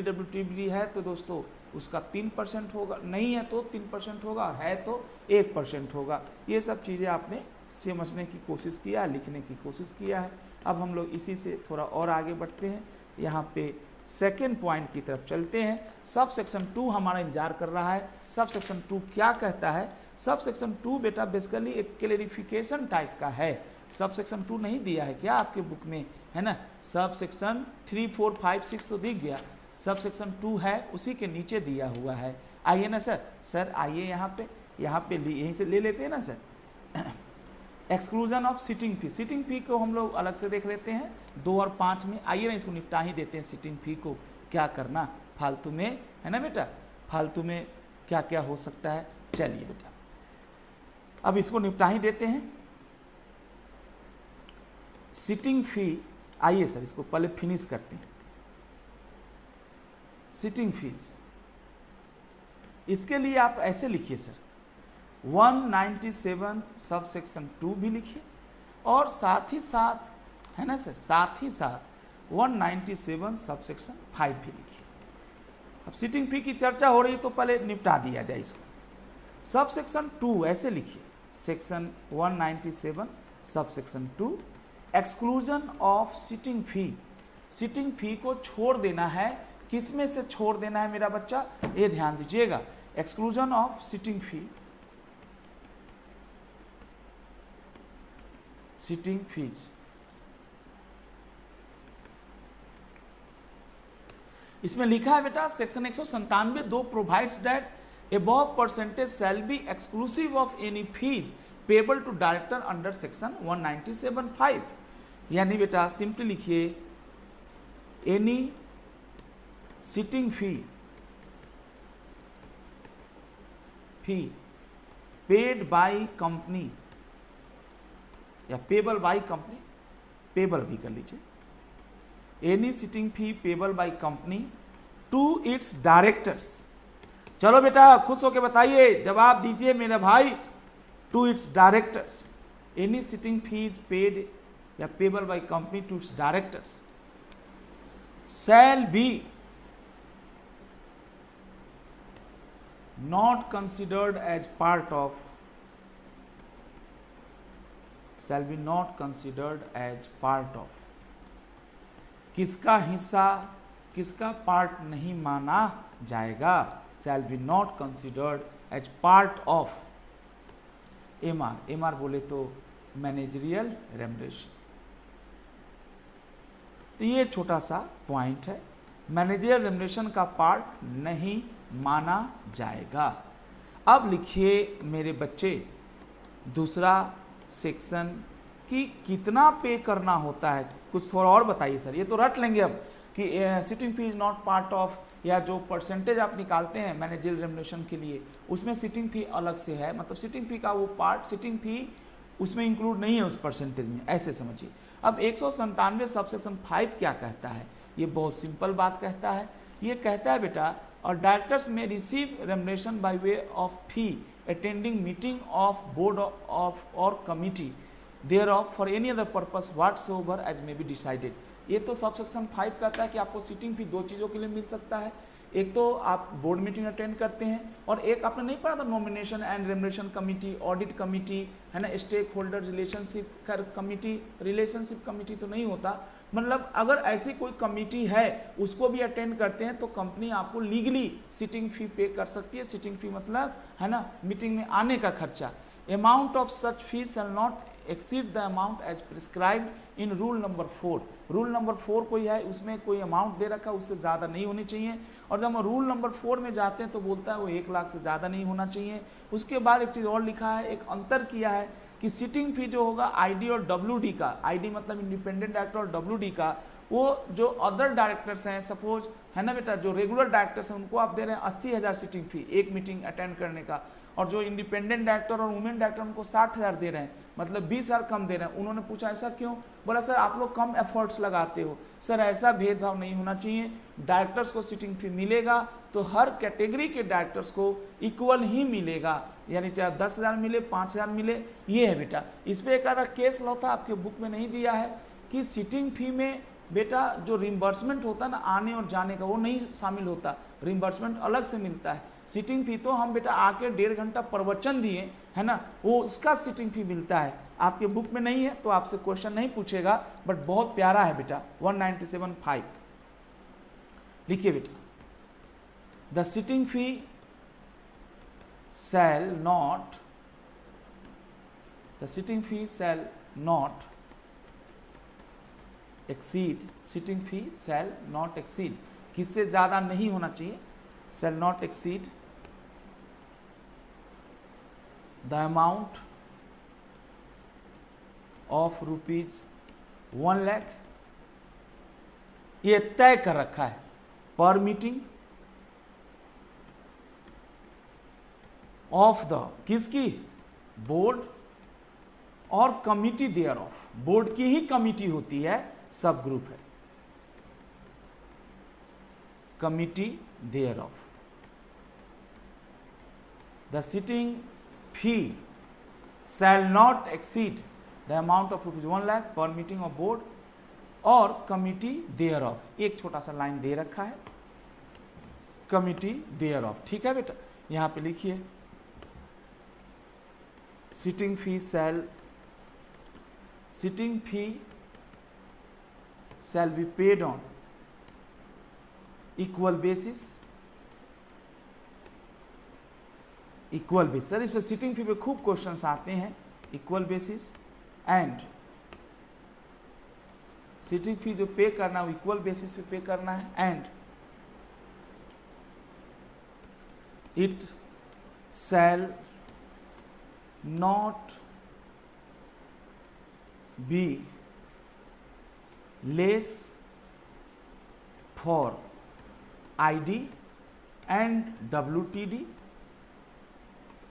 WTD है तो दोस्तों उसका 3% होगा, नहीं है तो 3% होगा, है तो 1% होगा। ये सब चीज़ें आपने समझने की कोशिश किया है, लिखने की कोशिश किया है। अब हम लोग इसी से थोड़ा और आगे बढ़ते हैं, यहाँ पे सेकेंड पॉइंट की तरफ चलते हैं। सब सेक्शन 2 हमारा इंतजार कर रहा है। सब सेक्शन 2 क्या कहता है? सब सेक्शन 2 बेटा बेसिकली एक क्लेरिफिकेशन टाइप का है। सब सेक्शन 2 नहीं दिया है क्या आपके बुक में, है ना। सब सेक्शन 3, 4, 5, 6 तो दिख गया, सब सेक्शन 2 है उसी के नीचे दिया हुआ है। आइए ना सर आइए यहाँ पे यहीं से ले लेते हैं ना sir. Exclusion of sitting fee, sitting fee को हम लोग अलग से देख लेते हैं 2 और 5 में। आइए ना इसको निपटा ही देते हैं। सिटिंग फी को क्या करना फालतू में, है ना बेटा, फालतू में क्या क्या हो सकता है। चलिए बेटा अब इसको निपटा ही देते हैं। सिटिंग फी, आइए सर इसको पहले फिनिश करते हैं। सिटिंग फीस, इसके लिए आप ऐसे लिखिए सर 197 सब सेक्शन 2 भी लिखिए और साथ ही साथ, है ना सर, साथ ही साथ 197 सब सेक्शन 5 भी लिखिए। अब सिटिंग फी की चर्चा हो रही है तो पहले निपटा दिया जाए इसको। सब सेक्शन 2 ऐसे लिखिए, सेक्शन 197 सब section 2 exclusion of sitting fee. Sitting fee को छोड़ देना है। किस में से छोड़ देना है मेरा बच्चा, ये ध्यान दीजिएगा। Exclusion of sitting fee, sitting fees. इसमें लिखा है बेटा section 197 2 provides that above percentage shall be exclusive of any fees payable to director under section 197(5). यानी बेटा सिंपली लिखिए any sitting fee paid by company या पेबल बाय कंपनी, पेबल भी कर लीजिए। Any sitting fee payable by company to its directors. चलो बेटा खुश होके बताइए, जवाब दीजिए मेरे भाई। To its directors, any sitting fees paid या payable by company to its directors shall be not considered as part of, shall be not considered as part of, किसका हिस्सा किसका पार्ट नहीं माना जाएगा, shall be not considered as part of MR बोले तो मैनेजरियल रेम्युनरेशन। तो ये छोटा सा पॉइंट है, मैनेजरियल रेम्युनरेशन का पार्ट नहीं माना जाएगा। अब लिखिए मेरे बच्चे दूसरा सेक्शन कि कितना पे करना होता है, कुछ थोड़ा और बताइए सर। ये तो रट लेंगे अब कि sitting fee is not part of, या जो परसेंटेज आप निकालते हैं मैनेजरियल रेम्युनरेशन के लिए उसमें सिटिंग फी अलग से है, मतलब सिटिंग फी का वो पार्ट सिटिंग फी उसमें इंक्लूड नहीं है उस परसेंटेज में, ऐसे समझिए। अब 197 सब सेक्शन 5 क्या कहता है, ये बहुत सिंपल बात कहता है। ये कहता है बेटा और डायरेक्टर्स में receive remuneration by way of fee attending meeting of board of और committee thereof for any other purpose whatsoever as may be decided. ये तो सब सेक्शन 5 कहता है कि आपको सिटिंग फी 2 चीज़ों के लिए मिल सकता है, एक तो आप बोर्ड मीटिंग अटेंड करते हैं और एक आपने नहीं पढ़ा था nomination and remuneration committee, audit committee, है ना, stakeholder relationship committee, relationship committee तो नहीं होता, मतलब अगर ऐसी कोई कमिटी है उसको भी अटेंड करते हैं तो कंपनी आपको लीगली सिटिंग फी पे कर सकती है। सिटिंग फी मतलब है ना मीटिंग में आने का खर्चा। Amount of such fee shall not exceed the amount as prescribed in rule number 4। Rule number 4 कोई है, उसमें कोई अमाउंट दे रखा है, उससे ज़्यादा नहीं होनी चाहिए। और जब हम रूल नंबर 4 में जाते हैं तो बोलता है वो 1 लाख से ज़्यादा नहीं होना चाहिए। उसके बाद एक चीज़ और लिखा है, एक अंतर किया है कि सिटिंग फी जो होगा आईडी और डब्ल्यूडी का, आईडी मतलब इंडिपेंडेंट डायरेक्टर और डब्ल्यूडी का, वो जो अदर डायरेक्टर्स हैं सपोज, है ना बेटा, जो रेगुलर डायरेक्टर्स हैं उनको आप दे रहे हैं 80,000 सिटिंग फी एक मीटिंग अटेंड करने का, और जो इंडिपेंडेंट डायरेक्टर और वुमेन डायरेक्टर उनको 60,000 दे रहे हैं, मतलब 20,000 कम दे रहे हैं। उन्होंने पूछा ऐसा क्यों? बोला सर आप लोग कम एफर्ट्स लगाते हो। सर ऐसा भेदभाव नहीं होना चाहिए, डायरेक्टर्स को सिटिंग फी मिलेगा तो हर कैटेगरी के डायरेक्टर्स को इक्वल ही मिलेगा, यानी चाहे 10,000 मिले 5,000 मिले, ये है बेटा। इस पर एक आधा केस लॉ था, आपके बुक में नहीं दिया है कि सिटिंग फी में बेटा जो रिम्बर्समेंट होता है ना आने और जाने का, वो नहीं शामिल होता, रिम्बर्समेंट अलग से मिलता है। सिटिंग फी तो हम बेटा आके 1.5 घंटा प्रवचन दिए, है ना, वो उसका सिटिंग फी मिलता है। आपके बुक में नहीं है तो आपसे क्वेश्चन नहीं पूछेगा, बट बहुत प्यारा है बेटा। 197.5 लिखिए बेटा, the sitting fee shall not, the sitting fee shall not exceed, sitting fee shall not exceed, किससे ज़्यादा नहीं होना चाहिए, shall not exceed the amount of ₹1 lakh, ये तय कर रखा है पर मीटिंग ऑफ द, किसकी, बोर्ड और कमिटी देयर ऑफ, बोर्ड की ही कमिटी होती है, सब ग्रुप है, committee thereof. The sitting fee shall not exceed the amount of ₹1 lakh पर मीटिंग ऑफ बोर्ड और कमिटी देयर ऑफ। एक छोटा सा लाइन दे रखा है, कमिटी देयर ऑफ, ठीक है बेटा। यहां पे लिखिए, sitting fee shall be paid on equal basis, equal basis. Sir इस पर सिटिंग फी पे खूब क्वेश्चंस आते हैं, इक्वल बेसिस एंड, सिटिंग फी जो पे करना है वो इक्वल बेसिस पे पे करना है, and it shall not be less for ID and WTD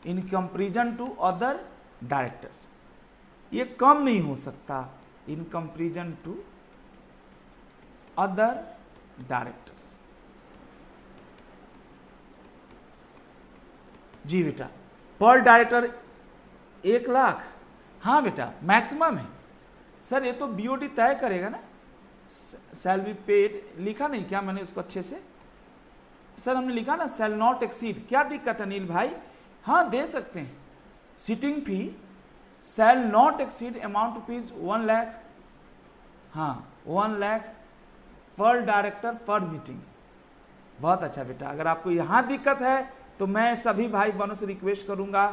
in comparison to other directors. ये कम नहीं हो सकता in comparison to other directors. जी बेटा, पर डायरेक्टर 1 लाख, हाँ बेटा मैक्सिमम है। सर ये तो BOD तय करेगा ना, शैल बी पेड, लिखा नहीं क्या मैंने उसको अच्छे से? सर हमने लिखा ना शैल नॉट एक्सीड, क्या दिक्कत है नील भाई? हाँ दे सकते हैं, sitting fee shall not exceed amount ₹1 lakh, हाँ 1 lakh per director per meeting. बहुत अच्छा बेटा, अगर आपको यहाँ दिक्कत है तो मैं सभी भाई बहनों से रिक्वेस्ट करूंगा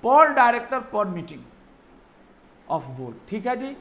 पर director per meeting of board, ठीक है जी।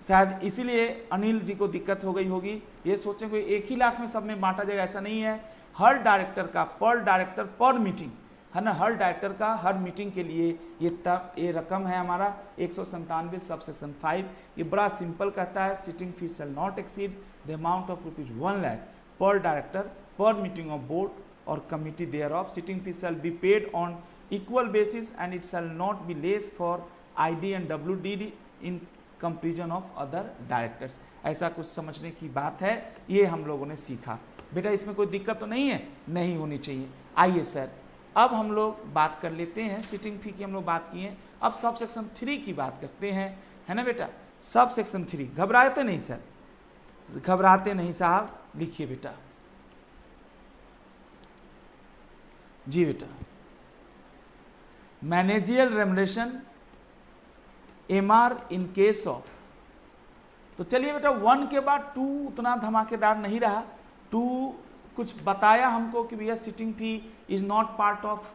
शायद इसीलिए अनिल जी को दिक्कत हो गई होगी, ये सोचें कोई 1 ही लाख में सब में बांटा जाएगा, ऐसा नहीं है। हर डायरेक्टर का पर डायरेक्टर पर मीटिंग है ना, हर डायरेक्टर का हर मीटिंग के लिए ये रकम है हमारा 197 सब सेक्शन 5। ये बड़ा सिंपल कहता है, sitting fee shall not exceed the amount of ₹1 lakh per director per meeting of board और committee thereof. Sitting fee shall be paid on equal basis and it shall not be less for ID and WTD in comparison of other directors. ऐसा कुछ समझने की बात है, ये हम लोगों ने सीखा बेटा। इसमें कोई दिक्कत तो नहीं है? नहीं होनी चाहिए। आइए सर, अब हम लोग बात कर लेते हैं, सिटिंग फी की हम लोग बात किए, अब सब सेक्शन 3 की बात करते हैं, है ना बेटा। सब सेक्शन 3, घबराते नहीं सर, घबराते नहीं साहब, लिखिए बेटा। जी बेटा, meningeal remuneration MR in case of, तो चलिए बेटा 1 के बाद 2 उतना धमाकेदार नहीं रहा। 2 कुछ बताया हमको कि भैया sitting fee is not part of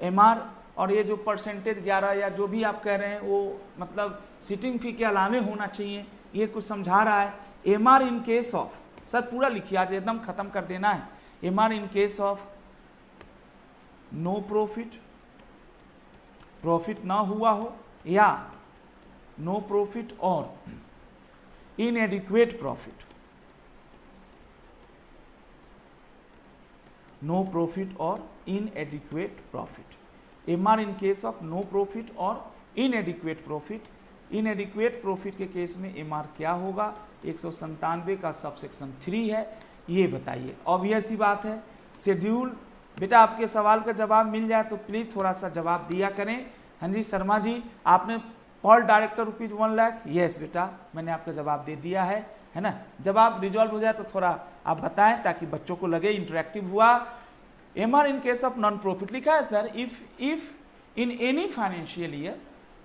MR, और ये जो परसेंटेज 11 या जो भी आप कह रहे हैं वो मतलब सिटिंग फी के अलावे होना चाहिए, ये कुछ समझा रहा है। MR in case of, sir पूरा लिखिए आज एकदम खत्म कर देना है। MR in case of no profit, profit ना हुआ हो, या नो प्रॉफिट और इनएडिक्वेट प्रॉफिट, नो प्रॉफिट और inadequate profit. MR in case of no profit और इनएडिक्वेट प्रॉफिट। इनएडिक्वेट प्रॉफिट के केस में एमआर क्या होगा, 197 का सबसेक्शन 3 है, ये बताइए। ऑब्वियस ही बात है, शेड्यूल बेटा आपके सवाल का जवाब मिल जाए तो प्लीज थोड़ा सा जवाब दिया करें। हाँ जी शर्मा जी, आपने पर डायरेक्टर रुपीज 1 लाख, यस बेटा मैंने आपका जवाब दे दिया है ना। जब आप रिजॉल्व हो जाए तो थोड़ा आप बताएं ताकि बच्चों को लगे इंटरेक्टिव हुआ। MR in case of non profit लिखा है sir, if in any financial year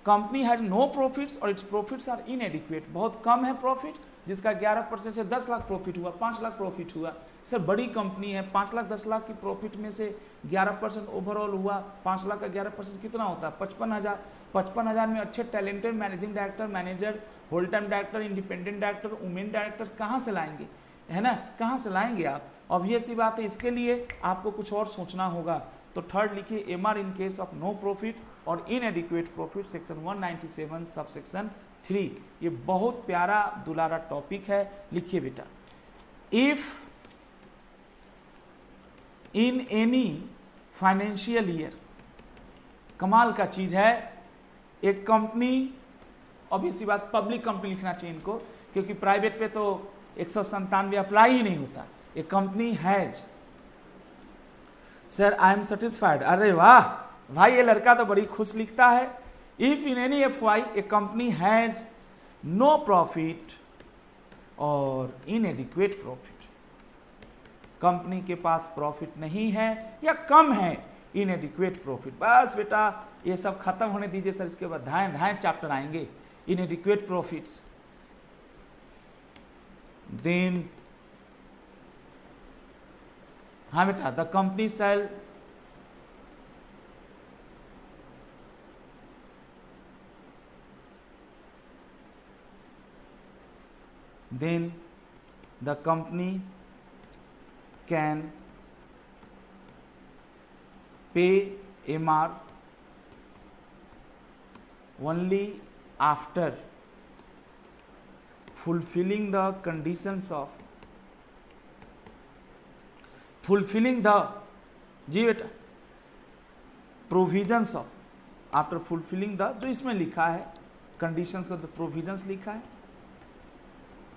company has no profits और इट्स प्रॉफिट्स आर इनएडिक्वेट, बहुत कम है प्रॉफिट, जिसका 11% से 10 लाख प्रॉफिट हुआ, 5 लाख प्रॉफिट हुआ। सर बड़ी कंपनी है, 5 लाख 10 लाख की प्रॉफिट में से 11% ओवरऑल हुआ, 5 लाख का 11% कितना होता है, 55,000। 55,000 में अच्छे talented managing director, manager, whole time director, independent director, women directors कहाँ से लाएंगे, है ना, कहाँ से लाएंगे आप। ऑब्वियस सी बात है, इसके लिए आपको कुछ और सोचना होगा। तो थर्ड लिखिए, MR in case of no profit और इनएडिक्वेट प्रॉफिट, सेक्शन 197 सबसेक्शन 3। ये बहुत प्यारा दुलारा टॉपिक है, लिखिए बेटा। If in any financial year, कमाल का चीज है, एक कंपनी, ऑब्वियसली बात पब्लिक कंपनी लिखना चाहिए इनको, क्योंकि प्राइवेट पे तो 197 अप्लाई ही नहीं होता। एक company has, sir I am satisfied, अरे वाह भाई ये लड़का तो बड़ी खुश लिखता है। If in any FY a company has no profit और इनएडिक्वेट प्रॉफिट, कंपनी के पास प्रॉफिट नहीं है या कम है, इनएडिक्वेट प्रॉफिट। बस बेटा ये सब खत्म होने दीजिए सर, इसके बाद धाए धाए चैप्टर आएंगे। इनएडिक्वेट प्रॉफिट्स, देन हाँ बेटा, the company shall then the company can pay MR only after fulfilling the conditions of fulfilling the जी बेटा provisions of, after fulfilling the, जो इसमें लिखा है कंडीशंस का, तो प्रोविजंस लिखा है,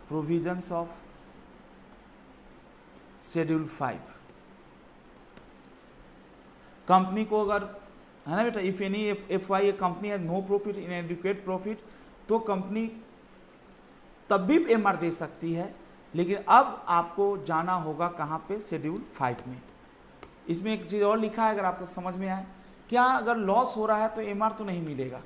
प्रोविजंस ऑफ शेड्यूल 5। कंपनी को अगर, है ना बेटा, if any F Y a company has no profit inadequate profit, तो कंपनी तब भी एमआर दे सकती है, लेकिन अब आपको जाना होगा कहाँ पे, शेड्यूल 5 में। इसमें एक चीज़ और लिखा है, अगर आपको समझ में आए, क्या अगर लॉस हो रहा है तो एमआर तो नहीं मिलेगा।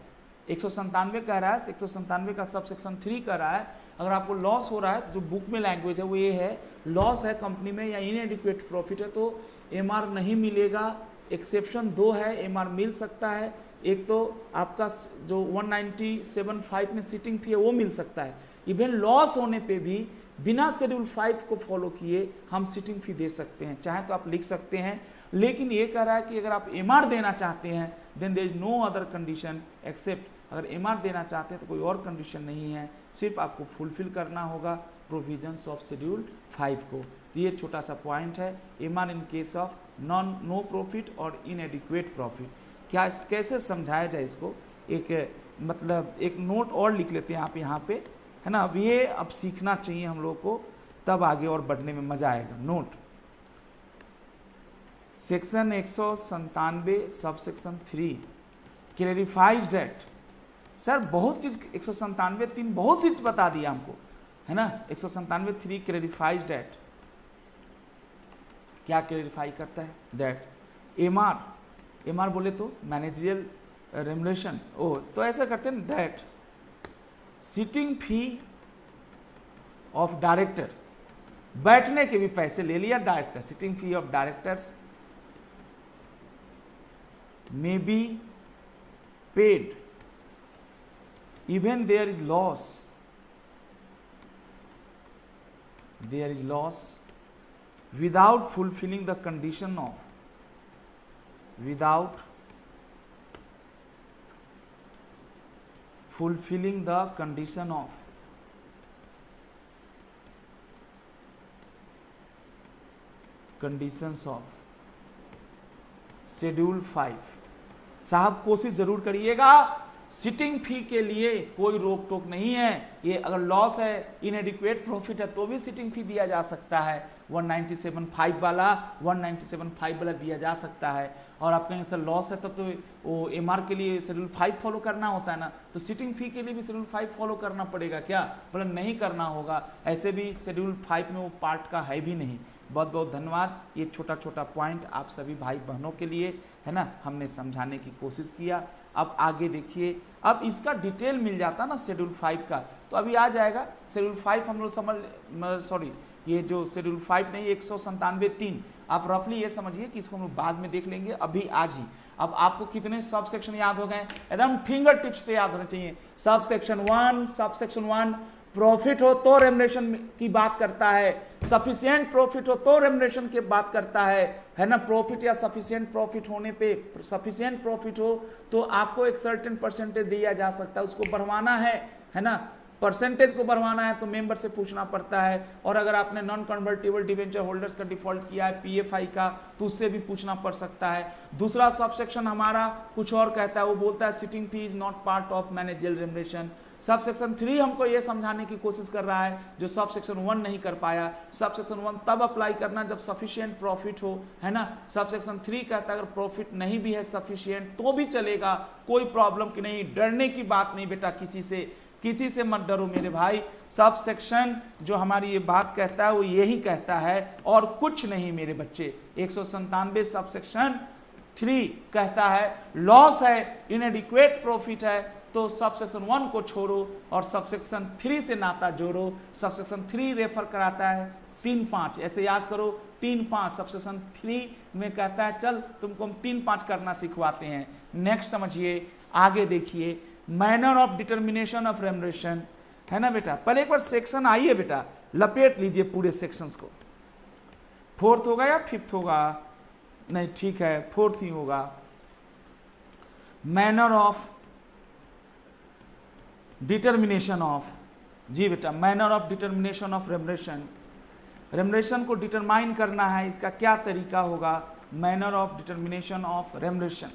197 कह रहा है, 197 का सब सेक्शन 3 कह रहा है, अगर आपको लॉस हो रहा है, जो बुक में लैंग्वेज है वो ये है, लॉस है कंपनी में या इनएडिक्वेट प्रॉफिट है, तो एमआर नहीं मिलेगा। एक्सेप्शन 2 है, एमआर मिल सकता है। एक तो आपका जो 197.5 में सिटिंग फी है वो मिल सकता है। इवन लॉस होने पे भी बिना शेड्यूल 5 को फॉलो किए हम सिटिंग फी दे सकते हैं, चाहे तो आप लिख सकते हैं। लेकिन ये कह रहा है कि अगर आप एमआर देना चाहते हैं, then there is no other condition except, अगर एमआर देना चाहते हैं तो कोई और कंडीशन नहीं है, सिर्फ आपको फुलफिल करना होगा प्रोविजंस ऑफ शेड्यूल 5 को। तो ये छोटा सा पॉइंट है, MR in case of no profit और इनएडिक्वेट प्रॉफिट। क्या कैसे समझाया जाए इसको, एक मतलब एक नोट और लिख लेते हैं आप यहाँ पे, है ना। अब ये अब सीखना चाहिए हम लोग को, तब आगे और बढ़ने में मजा आएगा। Note, section 197 sub section 3 clarifies date. Sir बहुत चीज 197(3) बहुत सी चीज बता दिया हमको, है ना। 197(3) क्लैरिफाइज डेट, क्या क्लैरिफाई करता है, दैट एमआर बोले तो मैनेजरियल रेमुनरेशन, ओ तो ऐसा करते हैं, that sitting fee of director, बैठने के भी पैसे ले लिया director, sitting fee of directors may be paid even there is loss without fulfilling the condition of conditions of schedule 5। साहब कोशिश जरूर करिएगा, सिटिंग फी के लिए कोई रोक टोक नहीं है। ये अगर लॉस है, इनएडिक्वेट प्रॉफिट है तो भी सिटिंग फी दिया जा सकता है। 197.5 वाला दिया जा सकता है। और आप कहेंगे सर लॉस है तब तो वो एमआर के लिए शेड्यूल 5 फॉलो करना होता है ना, तो सिटिंग फी के लिए भी शेड्यूल 5 फॉलो करना पड़ेगा क्या? बोला नहीं करना होगा, ऐसे भी शेड्यूल 5 में वो पार्ट का है भी नहीं। बहुत बहुत धन्यवाद। ये छोटा छोटा पॉइंट आप सभी भाई बहनों के लिए है ना, हमने समझाने की कोशिश किया। अब आगे देखिए, अब इसका डिटेल मिल जाता ना शेड्यूल 5 का, तो अभी आ जाएगा शेड्यूल 5 हम लोग ये जो शेड्यूल 5 नहीं 197(3), आप रफली ये समझिए कि इसको हम बाद में देख लेंगे, अभी आज ही। अब आपको कितने सब सेक्शन याद हो गए? एकदम फिंगर टिप्स पे याद होना चाहिए। सब सेक्शन 1 प्रॉफिट हो तो रेम्युनरेशन की बात करता है, सफिशिएंट प्रॉफिट हो तो रेम्युनरेशन की बात करता है ना। प्रॉफिट या सफिशिएंट प्रॉफिट होने पे, सफिशिएंट प्रॉफिट हो तो आपको एक सर्टेन परसेंटेज दिया जा सकता है, उसको बढ़वाना है ना। परसेंटेज को बढ़वाना है तो मेंबर से पूछना पड़ता है। और अगर आपने नॉन कन्वर्टेबल डिवेंचर होल्डर्स का डिफॉल्ट किया है पीएफआई का, तो उससे भी पूछना पड़ सकता है। दूसरा सबसेक्शन हमारा कुछ और कहता है, वो बोलता है sitting fee is not part of managerial remuneration. Sub section 3 हमको ये समझाने की कोशिश कर रहा है जो सब सेक्शन 1 नहीं कर पाया। सब सेक्शन 1 तब अप्लाई करना जब सफिशिएंट प्रॉफिट हो, है ना। सब सेक्शन 3 कहता है अगर प्रॉफिट नहीं भी है सफिशिएंट तो भी चलेगा, कोई प्रॉब्लम की नहीं, डरने की बात नहीं बेटा, किसी से मत डरो मेरे भाई। सब सेक्शन जो हमारी ये बात कहता है वो यही कहता है और कुछ नहीं मेरे बच्चे। 197 सब सेक्शन 3 कहता है लॉस है, इनएडिक्वेट प्रॉफिट है तो सब सेक्शन 1 को छोड़ो और सब सेक्शन 3 से नाता जोड़ो। सब सेक्शन 3 रेफर कराता है 3-5, ऐसे याद करो 3-5 सब सेक्शन 3 में कहता है चल तुमको हम 3-5 करना सिखवाते हैं। नेक्स्ट समझिए, आगे देखिए, manner of determination of remuneration, है ना बेटा। पहले एक बार सेक्शन आइए बेटा, लपेट लीजिए पूरे सेक्शंस को। 4th होगा या 5th होगा? नहीं ठीक है 4th ही होगा। मैनर ऑफ डिटर्मिनेशन ऑफ, जी बेटा, manner of determination of remuneration. Remuneration को डिटरमाइन करना है, इसका क्या तरीका होगा? Manner of determination of remuneration,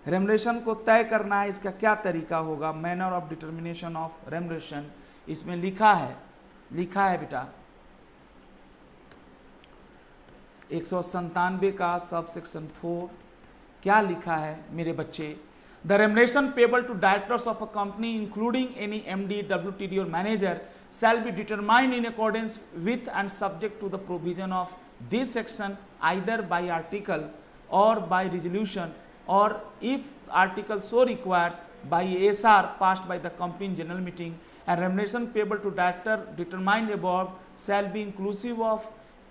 remuneration को तय करना है, इसका क्या तरीका होगा? Manner of determination of remuneration. इसमें लिखा है बेटा 197 का सब सेक्शन 4 क्या लिखा है मेरे बच्चे? The remuneration payable to directors of a company including any MD, WTD और manager shall be determined in accordance with and subject to the provision of this section either by article or by resolution, or if article so requires by SR passed by the company in general meeting. And remuneration payable to director determined above shall be inclusive of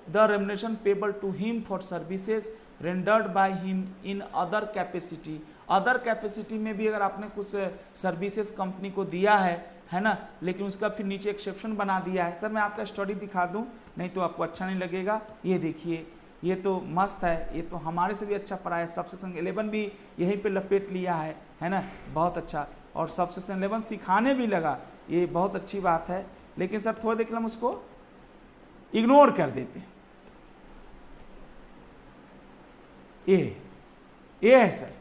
the remuneration payable to him for services rendered by him in other capacity. Other capacity में भी अगर आपने कुछ सर्विसेज कंपनी को दिया है ना, लेकिन उसका फिर नीचे एक्सेप्शन बना दिया है। सर मैं आपका स्टडी दिखा दूं, नहीं तो आपको अच्छा नहीं लगेगा। ये देखिए, ये तो मस्त है, ये तो हमारे से भी अच्छा पढ़ा है। सब सेक्शन 11 भी यहीं पे लपेट लिया है ना, बहुत अच्छा। और सब सेक्शन 11 सिखाने भी लगा, ये बहुत अच्छी बात है। लेकिन सर थोड़ा देख हम उसको इग्नोर कर देते। ये है सर,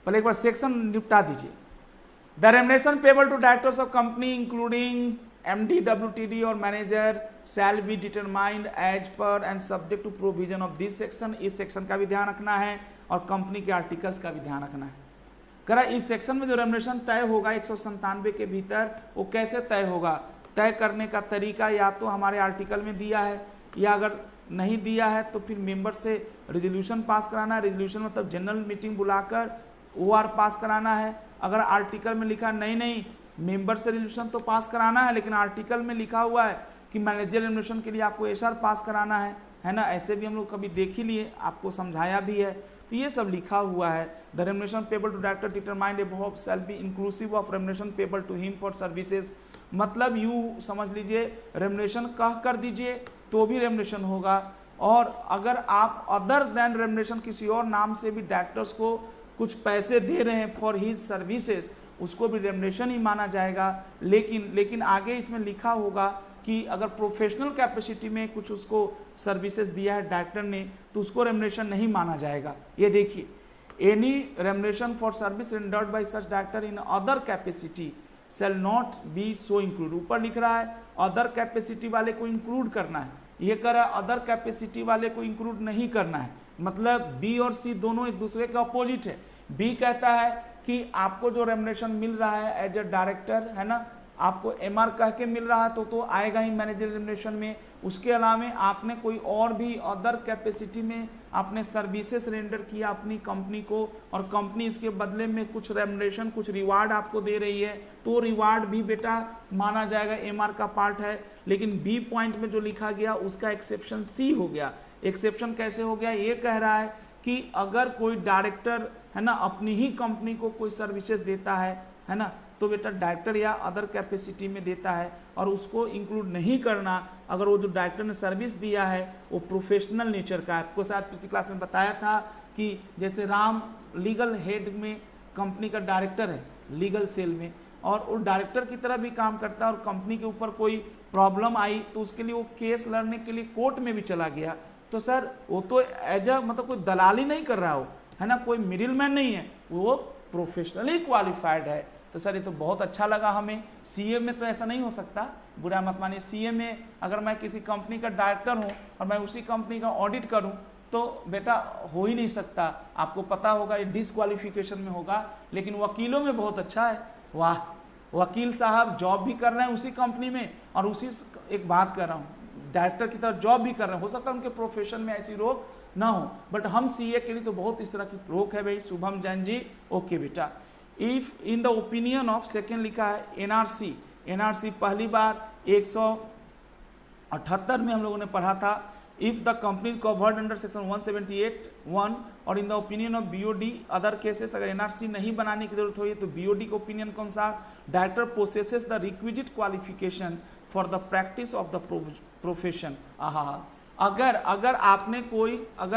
पहले एक बार सेक्शन निपटा दीजिए। The remuneration payable to directors of company including MD, WTD और manager shall be determined as per and subject to provision of this section. इस सेक्शन का भी ध्यान रखना है और कंपनी के आर्टिकल्स का भी ध्यान रखना है। करा इस सेक्शन में जो रेम्युनरेशन तय होगा 197 के भीतर, वो कैसे तय होगा? तय करने का तरीका या तो हमारे आर्टिकल में दिया है, या अगर नहीं दिया है तो फिर मेंबर से रेजोल्यूशन पास कराना है। रेजोल्यूशन मतलब जनरल मीटिंग बुलाकर OR पास कराना है। अगर आर्टिकल में लिखा नहीं मेंबर से रेजोल्यूशन तो पास कराना है, लेकिन आर्टिकल में लिखा हुआ है कि मैनेजर रेजोल्यूशन के लिए आपको SR पास कराना है ना। ऐसे भी हम लोग कभी देख ही लिए, आपको समझाया भी है। तो ये सब लिखा हुआ है। The remuneration payable to director determined above shall be inclusive of remuneration payable to him for services. मतलब यूँ समझ लीजिए, रेम्युनरेशन कह कर दीजिए तो भी रेम्युनरेशन होगा, और अगर आप अदर देन रेम्युनरेशन किसी और नाम से भी डायरेक्टर्स को कुछ पैसे दे रहे हैं फॉर हिज सर्विसेज, उसको भी रेम्युनरेशन ही माना जाएगा। लेकिन आगे इसमें लिखा होगा कि अगर प्रोफेशनल कैपेसिटी में कुछ उसको सर्विसेज दिया है डायरेक्टर ने, तो उसको रेम्युनरेशन नहीं माना जाएगा। ये देखिए, any remuneration for service rendered by such director in other capacity shell not B so include. ऊपर लिख रहा है अदर कैपेसिटी वाले को इंक्लूड करना है, ये कह रहा है अदर कैपेसिटी वाले को इंक्लूड नहीं करना है। मतलब बी और सी दोनों एक दूसरे के अपोजिट है। बी कहता है कि आपको जो रेम्युनरेशन मिल रहा है एज ए डायरेक्टर, है ना, आपको एमआर कह के मिल रहा है तो आएगा ही मैनेजर रेम्युनरेशन में। उसके अलावा आपने कोई और भी अदर कैपेसिटी में आपने सर्विसेज रेंडर किया अपनी कंपनी को, और कंपनी इसके बदले में कुछ रेम्युनरेशन, कुछ रिवार्ड आपको दे रही है, तो रिवार्ड भी बेटा माना जाएगा, एमआर का पार्ट है। लेकिन बी पॉइंट में जो लिखा गया उसका एक्सेप्शन सी हो गया। एक्सेप्शन कैसे हो गया? ये कह रहा है कि अगर कोई डायरेक्टर, है ना, अपनी ही कंपनी को कोई सर्विसेज देता है ना, तो बेटा डायरेक्टर या अदर कैपेसिटी में देता है और उसको इंक्लूड नहीं करना अगर वो जो डायरेक्टर ने सर्विस दिया है वो प्रोफेशनल नेचर का है। आपको शायद पिछली क्लास में बताया था कि जैसे राम लीगल हेड में कंपनी का डायरेक्टर है लीगल सेल में, और वो डायरेक्टर की तरह भी काम करता है, और कंपनी के ऊपर कोई प्रॉब्लम आई तो उसके लिए वो केस लड़ने के लिए कोर्ट में भी चला गया। तो सर वो तो एज अ मतलब कोई दलाली नहीं कर रहा हो, है ना, कोई मिडिल मैन नहीं है, वो प्रोफेशनली क्वालिफाइड है। तो सर ये तो बहुत अच्छा लगा हमें। सीए में तो ऐसा नहीं हो सकता, बुरा मत मानिए। सीए में अगर मैं किसी कंपनी का डायरेक्टर हूँ और मैं उसी कंपनी का ऑडिट करूँ तो बेटा हो ही नहीं सकता। आपको पता होगा ये डिसक्वालिफिकेशन में होगा। लेकिन वकीलों में बहुत अच्छा है, वाह, वकील साहब जॉब भी कर रहे हैं उसी कंपनी में और उसी, एक बात कर रहा हूँ, डायरेक्टर की तरह जॉब भी कर रहे हैं। हो सकता है उनके प्रोफेशन में ऐसी रोक ना हो, बट हम सीए के लिए तो बहुत इस तरह की रोक है भाई। शुभम जैन जी, ओके बेटा। If in the opinion of, second लिखा है एनआरसी। एनआरसी पहली बार 178 में हम लोगों ने पढ़ा था। If the company covered under section 178(1) और in the opinion of BOD other cases, अगर एनआरसी नहीं बनाने की जरूरत हुई तो बीओडी का ओपिनियन कौन सा? Director possesses the requisite qualification for the practice of the profession. अगर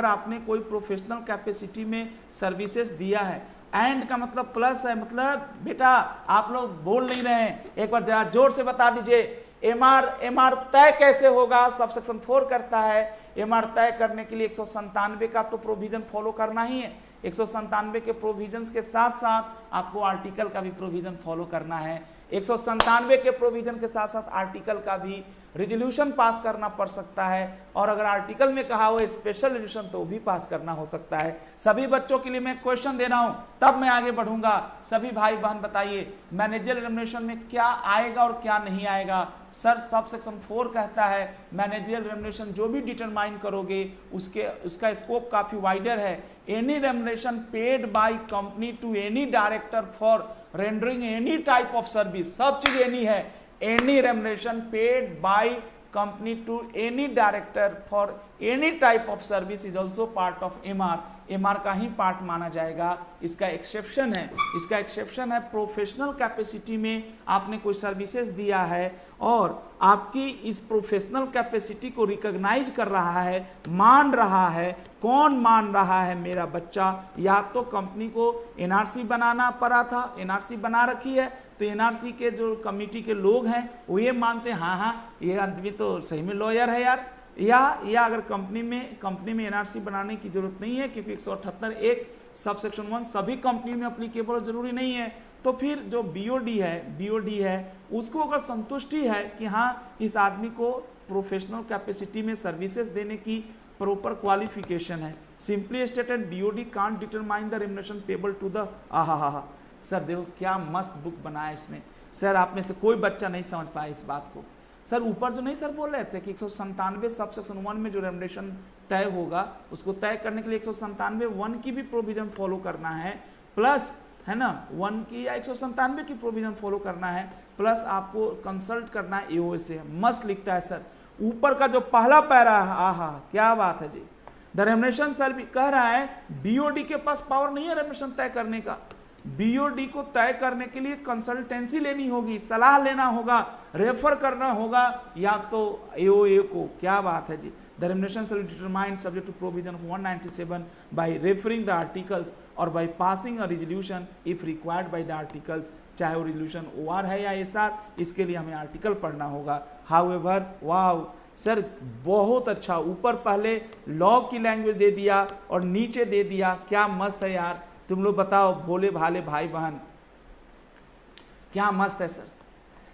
आपने कोई प्रोफेशनल कैपेसिटी में सर्विसेज दिया है, एंड का मतलब प्लस है, मतलब बेटा आप लोग बोल नहीं रहे हैं, एक बार जरा जोर से बता दीजिए। एमआर तय कैसे होगा? सब सेक्शन 4 करता है। एमआर तय करने के लिए 197 का तो प्रोविजन फॉलो करना ही है। 197 के प्रोविजंस के साथ साथ आपको आर्टिकल का भी प्रोविजन फॉलो करना है। 197 के प्रोविजन के साथ साथ आर्टिकल का भी रिजोल्यूशन पास करना पड़ सकता है, और अगर आर्टिकल में कहा हुआ स्पेशल रिजोल्यूशन तो भी पास करना हो सकता है। सभी बच्चों के लिए मैं क्वेश्चन दे रहा हूं, तब मैं आगे बढ़ूंगा। सभी भाई बहन बताइए मैनेजर रेम्युनरेशन में क्या आएगा और क्या नहीं आएगा? सर सब सेक्शन 4 कहता है मैनेजर रेम्युनरेशन जो भी डिटरमाइन करोगे उसका स्कोप काफी वाइडर है। Any remuneration paid by company to any director for rendering any type of service, सब चीज एनी है। Any remuneration paid by company to any director for any type of service is also part of MR. MR का ही पार्ट माना जाएगा। इसका एक्सेप्शन है प्रोफेशनल कैपेसिटी में आपने कोई सर्विसेज दिया है और आपकी इस प्रोफेशनल कैपेसिटी को रिकॉग्नाइज कर रहा है, मान रहा है। कौन मान रहा है? मेरा बच्चा। या तो कंपनी को एनआरसी बनाना पड़ा था, एनआरसी बना रखी है, तो एनआरसी के जो कमिटी के लोग हैं वो ये मानते हैं हाँ ये आदमी तो सही में लॉयर है यार। या अगर कंपनी में एनआरसी बनाने की जरूरत नहीं है क्योंकि 178(1) सब सेक्शन 1 सभी कंपनी में अप्लीकेबल जरूरी नहीं है, तो फिर जो बीओडी है उसको अगर संतुष्टि है कि हाँ इस आदमी को प्रोफेशनल कैपेसिटी में सर्विसेज देने की प्रॉपर क्वालिफिकेशन है। Simply stated BOD can't determine the remuneration payable to the sir देखो क्या मस्त बुक बनाया इसने। सर आप में से कोई बच्चा नहीं समझ पाया इस बात को। सर ऊपर जो नहीं सर बोल रहे थे कि 197 सब सेक्शन 1 में जो रेम्युनरेशन तय होगा उसको तय करने के लिए 197(1) की भी प्रोविजन फॉलो करना है, प्लस है ना 1 की या 197 की प्रोविजन फॉलो करना है, प्लस आपको कंसल्ट करना है एओ से। मस्त लिखता है सर। ऊपर का जो पहला पैरा है, क्या बात है जी। द रेम्युनरेशन शैल बी, कह रहा है बीओडी के पास पावर नहीं है रेम्युनरेशन तय करने का। बीओडी को तय करने के लिए कंसल्टेंसी लेनी होगी, सलाह लेना होगा, रेफर करना होगा या तो एओए को। क्या बात है जी। The remuneration shall be determined subject to provision 197 by referring the articles और by passing a resolution if required by the articles, चाहे वो रिजोल्यूशन ओआर है या एसआर, इसके लिए हमें आर्टिकल पढ़ना होगा। हाउएवर, वाव सर बहुत अच्छा, ऊपर पहले लॉ की लैंग्वेज दे दिया और नीचे दे दिया, क्या मस्त है यार। तुम लोग बताओ भोले भाले भाई बहन, क्या मस्त है सर।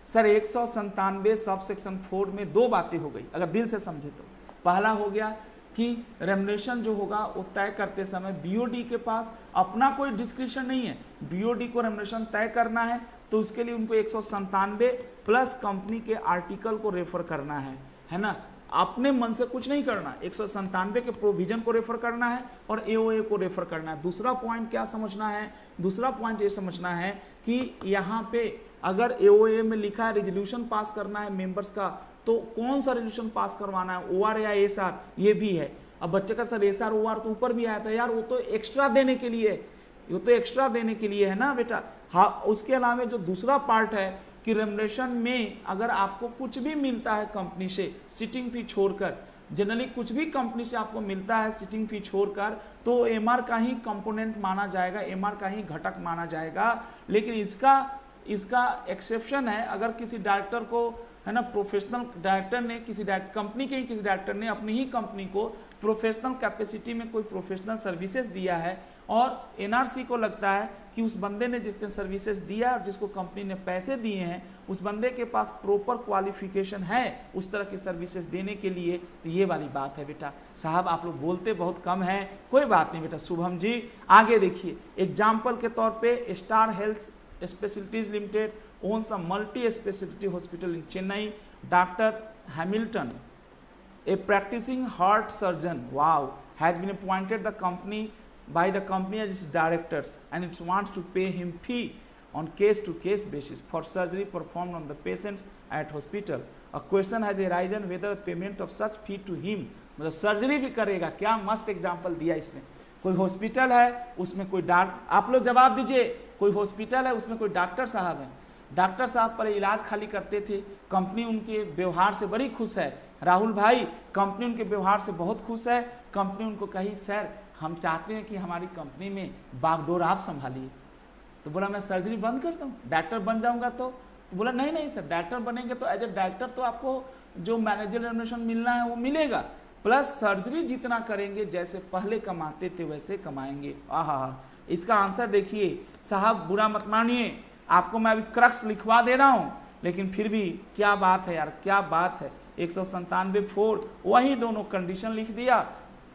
सर 197 सब सेक्शन 4 में दो बातें हो गई अगर दिल से समझे तो। पहला हो गया कि रेम्युनरेशन जो होगा वो तय करते समय बीओडी के पास अपना कोई डिस्क्रिप्शन नहीं है, बीओडी को रेम्युनरेशन तय करना है तो उसके लिए उनको 197 प्लस कंपनी के आर्टिकल को रेफर करना है ना, अपने मन से कुछ नहीं करना, 197 के प्रोविजन को रेफर करना है और एओए को रेफर करना है। दूसरा पॉइंट क्या समझना है, दूसरा पॉइंट ये समझना है कि यहाँ पे अगर एओए में लिखा है रेजोल्यूशन पास करना है मेंबर्स का, तो कौन सा रेजोल्यूशन पास करवाना है, ओआर या एसआर, ये भी है। अब बच्चे का सर एसआर ओआर तो ऊपर भी आया था यार, वो तो एक्स्ट्रा देने के लिए, वो तो एक्स्ट्रा देने के लिए है ना बेटा। हाँ, उसके अलावा जो दूसरा पार्ट है कि रेम्युनरेशन में अगर आपको कुछ भी मिलता है कंपनी से सिटिंग फी छोड़कर, जनरली कुछ भी कंपनी से आपको मिलता है सिटिंग फी छोड़कर, तो एमआर का ही कंपोनेंट माना जाएगा, एमआर का ही घटक माना जाएगा। लेकिन इसका एक्सेप्शन है, अगर किसी डायरेक्टर को है ना, प्रोफेशनल डायरेक्टर ने किसी कंपनी के ही किसी डायरेक्टर ने अपनी ही कंपनी को प्रोफेशनल कैपेसिटी में कोई प्रोफेशनल सर्विसेज दिया है और एनआरसी को लगता है कि उस बंदे ने जिसने सर्विसेज दिया और जिसको कंपनी ने पैसे दिए हैं उस बंदे के पास प्रॉपर क्वालिफिकेशन है उस तरह की सर्विसेज देने के लिए, तो ये वाली बात है बेटा। साहब आप लोग बोलते बहुत कम है, कोई बात नहीं बेटा। शुभम जी आगे देखिए, एग्जाम्पल के तौर पे star health specialities limited owns a multi-specialty hospital in Chennai. Dr. Hamilton, a practicing heart surgeon, wow, has been appointed the company by the company as its directors, and it wants to pay him fee on case-to-case basis for surgery performed on the patients at hospital. A question has arisen whether payment of such fee to him, मतलब सर्जरी भी करेगा। क्या मस्त एग्जाम्पल दिया इसने। कोई हॉस्पिटल है उसमें कोई आप लोग जवाब दीजिए, कोई हॉस्पिटल है उसमें कोई डॉक्टर साहब है, डॉक्टर साहब पर इलाज खाली करते थे, कंपनी उनके व्यवहार से बड़ी खुश है। राहुल भाई, कंपनी उनके व्यवहार से बहुत खुश है। कंपनी उनको कही सर हम चाहते हैं कि हमारी कंपनी में बागडोर आप संभालिए। तो बोला मैं सर्जरी बंद कर दूँ, डॉक्टर बन जाऊंगा तो बोला नहीं सर, डॉक्टर बनेंगे तो एज ए डॉक्टर तो आपको जो मैनेजर रेम्युनरेशन मिलना है वो मिलेगा, प्लस सर्जरी जितना करेंगे जैसे पहले कमाते थे वैसे कमाएंगे। आहा, इसका आंसर देखिए साहब, बुरा मत मानिए, आपको मैं अभी क्रक्स लिखवा दे रहा हूं, लेकिन फिर भी क्या बात है यार, क्या बात है। 197(4) वही दोनों कंडीशन लिख दिया।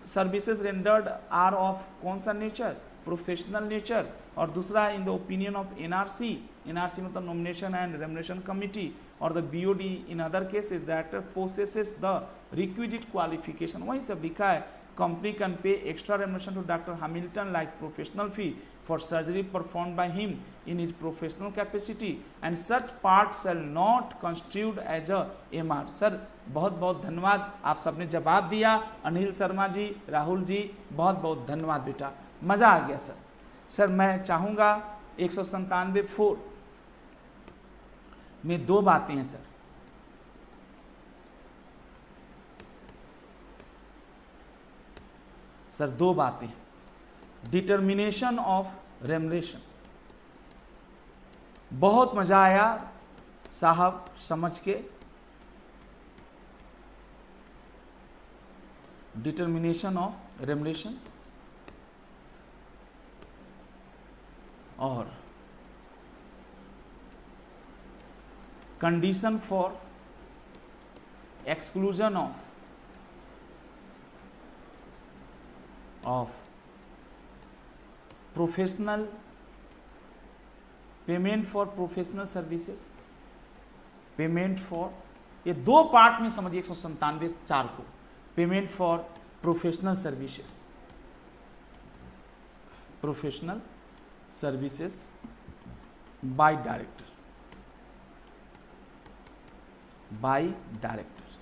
सर्विसेज रेंडर्ड आर ऑफ कौन सा नेचर, प्रोफेशनल नेचर, और दूसरा in the opinion of NRC, NRC मतलब नॉमिनेशन एंड रेम्युनरेशन कमिटी, और the BOD in other cases that possesses the requisite qualification, वही सब लिखा है। Company can pay extra remuneration to Dr. Hamilton like professional fee for surgery performed by him in his professional capacity, and such part shall not constitute as a MR. Sir बहुत बहुत धन्यवाद, आप सबने जवाब दिया। अनिल शर्मा जी, राहुल जी, बहुत बहुत धन्यवाद बेटा, मज़ा आ गया सर। सर मैं चाहूँगा 197(4) में दो बातें हैं सर। सर दो बातें, डिटर्मिनेशन ऑफ रेम्युनरेशन, बहुत मजा आया साहब समझ के। डिटर्मिनेशन ऑफ रेम्युनरेशन और condition for exclusion of professional payment for professional services, payment for, ये दो पार्ट में समझिए 197(4) को। Payment for professional services, professional services by director, by director.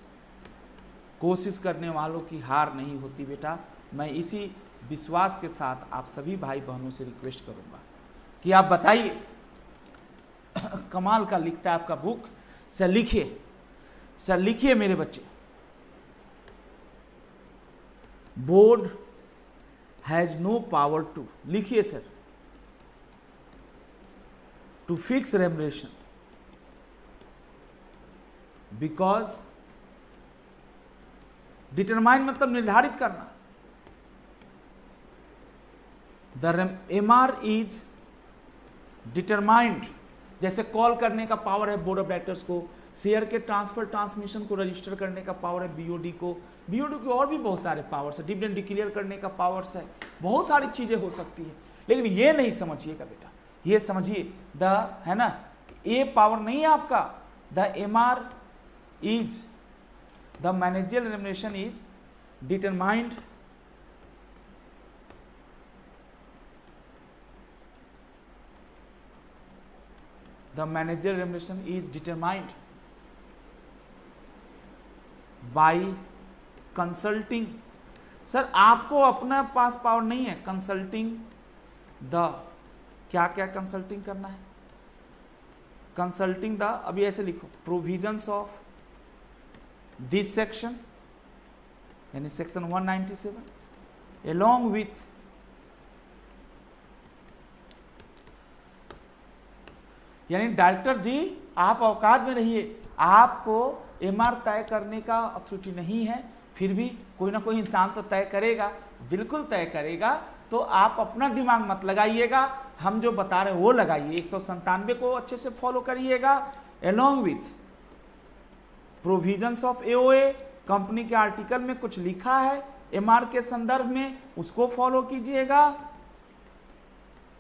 कोशिश करने वालों की हार नहीं होती बेटा, मैं इसी विश्वास के साथ आप सभी भाई बहनों से रिक्वेस्ट करूंगा कि आप बताइए, कमाल का लिखता है आपका बुक। सर लिखिए, सर लिखिए मेरे बच्चे, board has no power to, लिखिए sir, to fix remuneration because, determine मतलब निर्धारित करना, द MR इज डिटरमाइंड, जैसे कॉल करने का पावर है बोर्ड ऑफ डायरेक्टर्स को, शेयर के ट्रांसफर ट्रांसमिशन को रजिस्टर करने का पावर है BOD को, BOD के और भी बहुत सारे पावर्स है, डिविडेंड डिक्लेयर करने का पावर्स है, बहुत सारी चीजें हो सकती है। लेकिन ये नहीं समझिएगा बेटा, ये समझिए द, है ना, ये पावर नहीं है आपका, the MR is, the managerial remuneration is determined the managerial remuneration is determined by consulting। Sir आपको अपना पास पावर नहीं है, कंसल्टिंग द, क्या क्या कंसल्टिंग करना है, कंसल्टिंग द, अभी ऐसे लिखो, प्रोविजंस ऑफ दिस सेक्शन यानी सेक्शन 197 along with यानी डायरेक्टर जी आप औकात में रहिए, आपको MR तय करने का अथॉरिटी नहीं है, फिर भी कोई ना कोई इंसान तो तय करेगा, बिल्कुल तय करेगा, तो आप अपना दिमाग मत लगाइएगा, हम जो बता रहे हैं वो लगाइए, 197 को अच्छे से फॉलो करिएगा, along with provisions of AOA, company के आर्टिकल में कुछ लिखा है MR के संदर्भ में, उसको फॉलो कीजिएगा,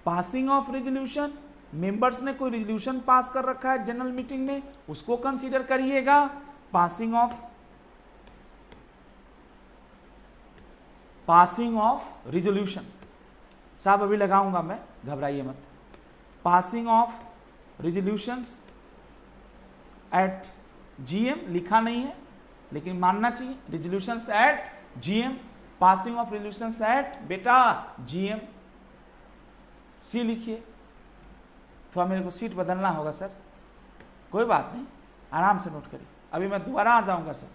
पासिंग ऑफ रेजोल्यूशन, मेंबर्स ने कोई रेजोल्यूशन पास कर रखा है जनरल मीटिंग में, उसको कंसीडर करिएगा, पासिंग ऑफ रेजोल्यूशन, साहब अभी लगाऊंगा मैं, घबराइए मत, passing of resolutions at GM, लिखा नहीं है लेकिन मानना चाहिए, resolutions at GM, passing of resolutions at बेटा GM, C लिखिए, थोड़ा मेरे को सीट बदलना होगा सर, कोई बात नहीं, आराम से नोट करिए, अभी मैं दोबारा आ जाऊंगा सर,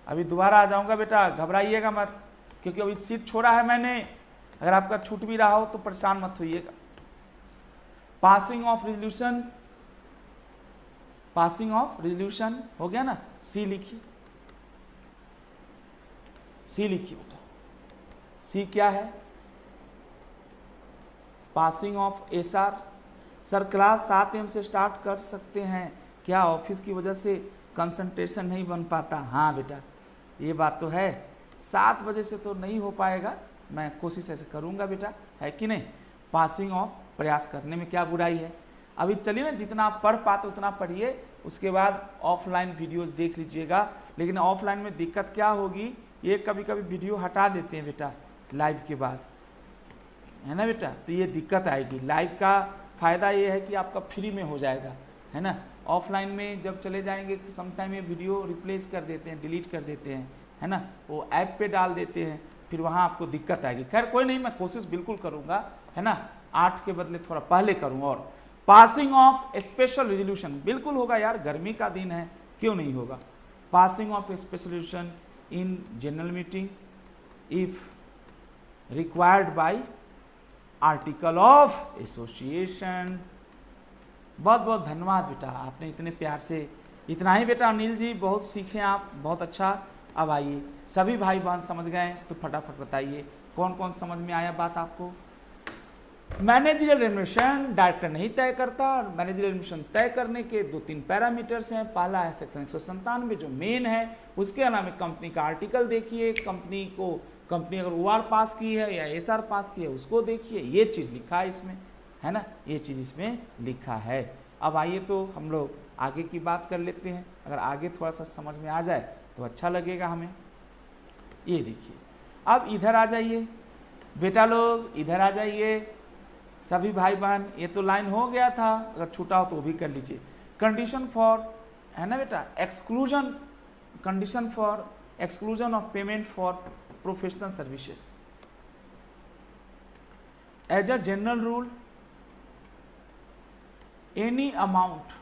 अभी दोबारा आ जाऊंगा बेटा, घबराइएगा मत, क्योंकि अभी सीट छोड़ा है मैंने, अगर आपका छूट भी रहा हो तो परेशान मत होइएगा। पासिंग ऑफ रेजोल्यूशन हो गया ना, C लिखिए, C लिखिए बेटा, C क्या है, passing of SR, sir class 7 AM से स्टार्ट कर सकते हैं क्या, ऑफिस की वजह से कंसंट्रेशन नहीं बन पाता, हाँ बेटा ये बात तो है, 7 बजे से तो नहीं हो पाएगा, मैं कोशिश ऐसे करूँगा बेटा, है कि नहीं, पासिंग ऑफ, प्रयास करने में क्या बुराई है, अभी चलिए ना, जितना आप पढ़ पाते उतना पढ़िए, उसके बाद ऑफलाइन वीडियोस देख लीजिएगा, लेकिन ऑफलाइन में दिक्कत क्या होगी, ये कभी कभी वीडियो हटा देते हैं बेटा लाइव के बाद, है ना बेटा, तो ये दिक्कत आएगी। लाइव का फ़ायदा ये है कि आपका फ्री में हो जाएगा, है ना, ऑफलाइन में जब चले जाएंगे समटाइम ये वीडियो रिप्लेस कर देते हैं, डिलीट कर देते हैं, है ना, वो ऐप पे डाल देते हैं, फिर वहाँ आपको दिक्कत आएगी। खैर कोई नहीं, मैं कोशिश बिल्कुल करूँगा, है ना, 8 के बदले थोड़ा पहले करूँ। और पासिंग ऑफ स्पेशल रेजोल्यूशन बिल्कुल होगा यार, गर्मी का दिन है, क्यों नहीं होगा, passing of special resolution in general meeting if required bye article of association. बहुत बहुत धन्यवाद बेटा, आपने इतने प्यार से, इतना ही बेटा अनिल जी, बहुत सीखे आप, बहुत अच्छा। अब आइए, सभी भाई बहन समझ गए तो फटाफट बताइए कौन कौन समझ में आया बात आपको। मैनेजरियल रेमुनरेशन डायरेक्टर नहीं तय करता, मैनेजरियल रेमुनरेशन तय करने के 2-3 पैरामीटर्स हैं। पहला है सेक्शन 197 जो मेन है, उसके अलावा कंपनी का आर्टिकल देखिए, कंपनी अगर OR पास की है या SR पास की है उसको देखिए, ये चीज़ लिखा है इसमें, है ना, ये चीज़ इसमें लिखा है। अब आइए तो हम लोग आगे की बात कर लेते हैं, अगर आगे थोड़ा सा समझ में आ जाए तो अच्छा लगेगा हमें। ये देखिए, अब इधर आ जाइए बेटा लोग, इधर आ जाइए सभी भाई बहन, ये तो लाइन हो गया था, अगर छूटा हो तो वो भी कर लीजिए। कंडीशन फॉर, है ना बेटा, exclusion, condition for exclusion of payment for professional services. As a general rule, any amount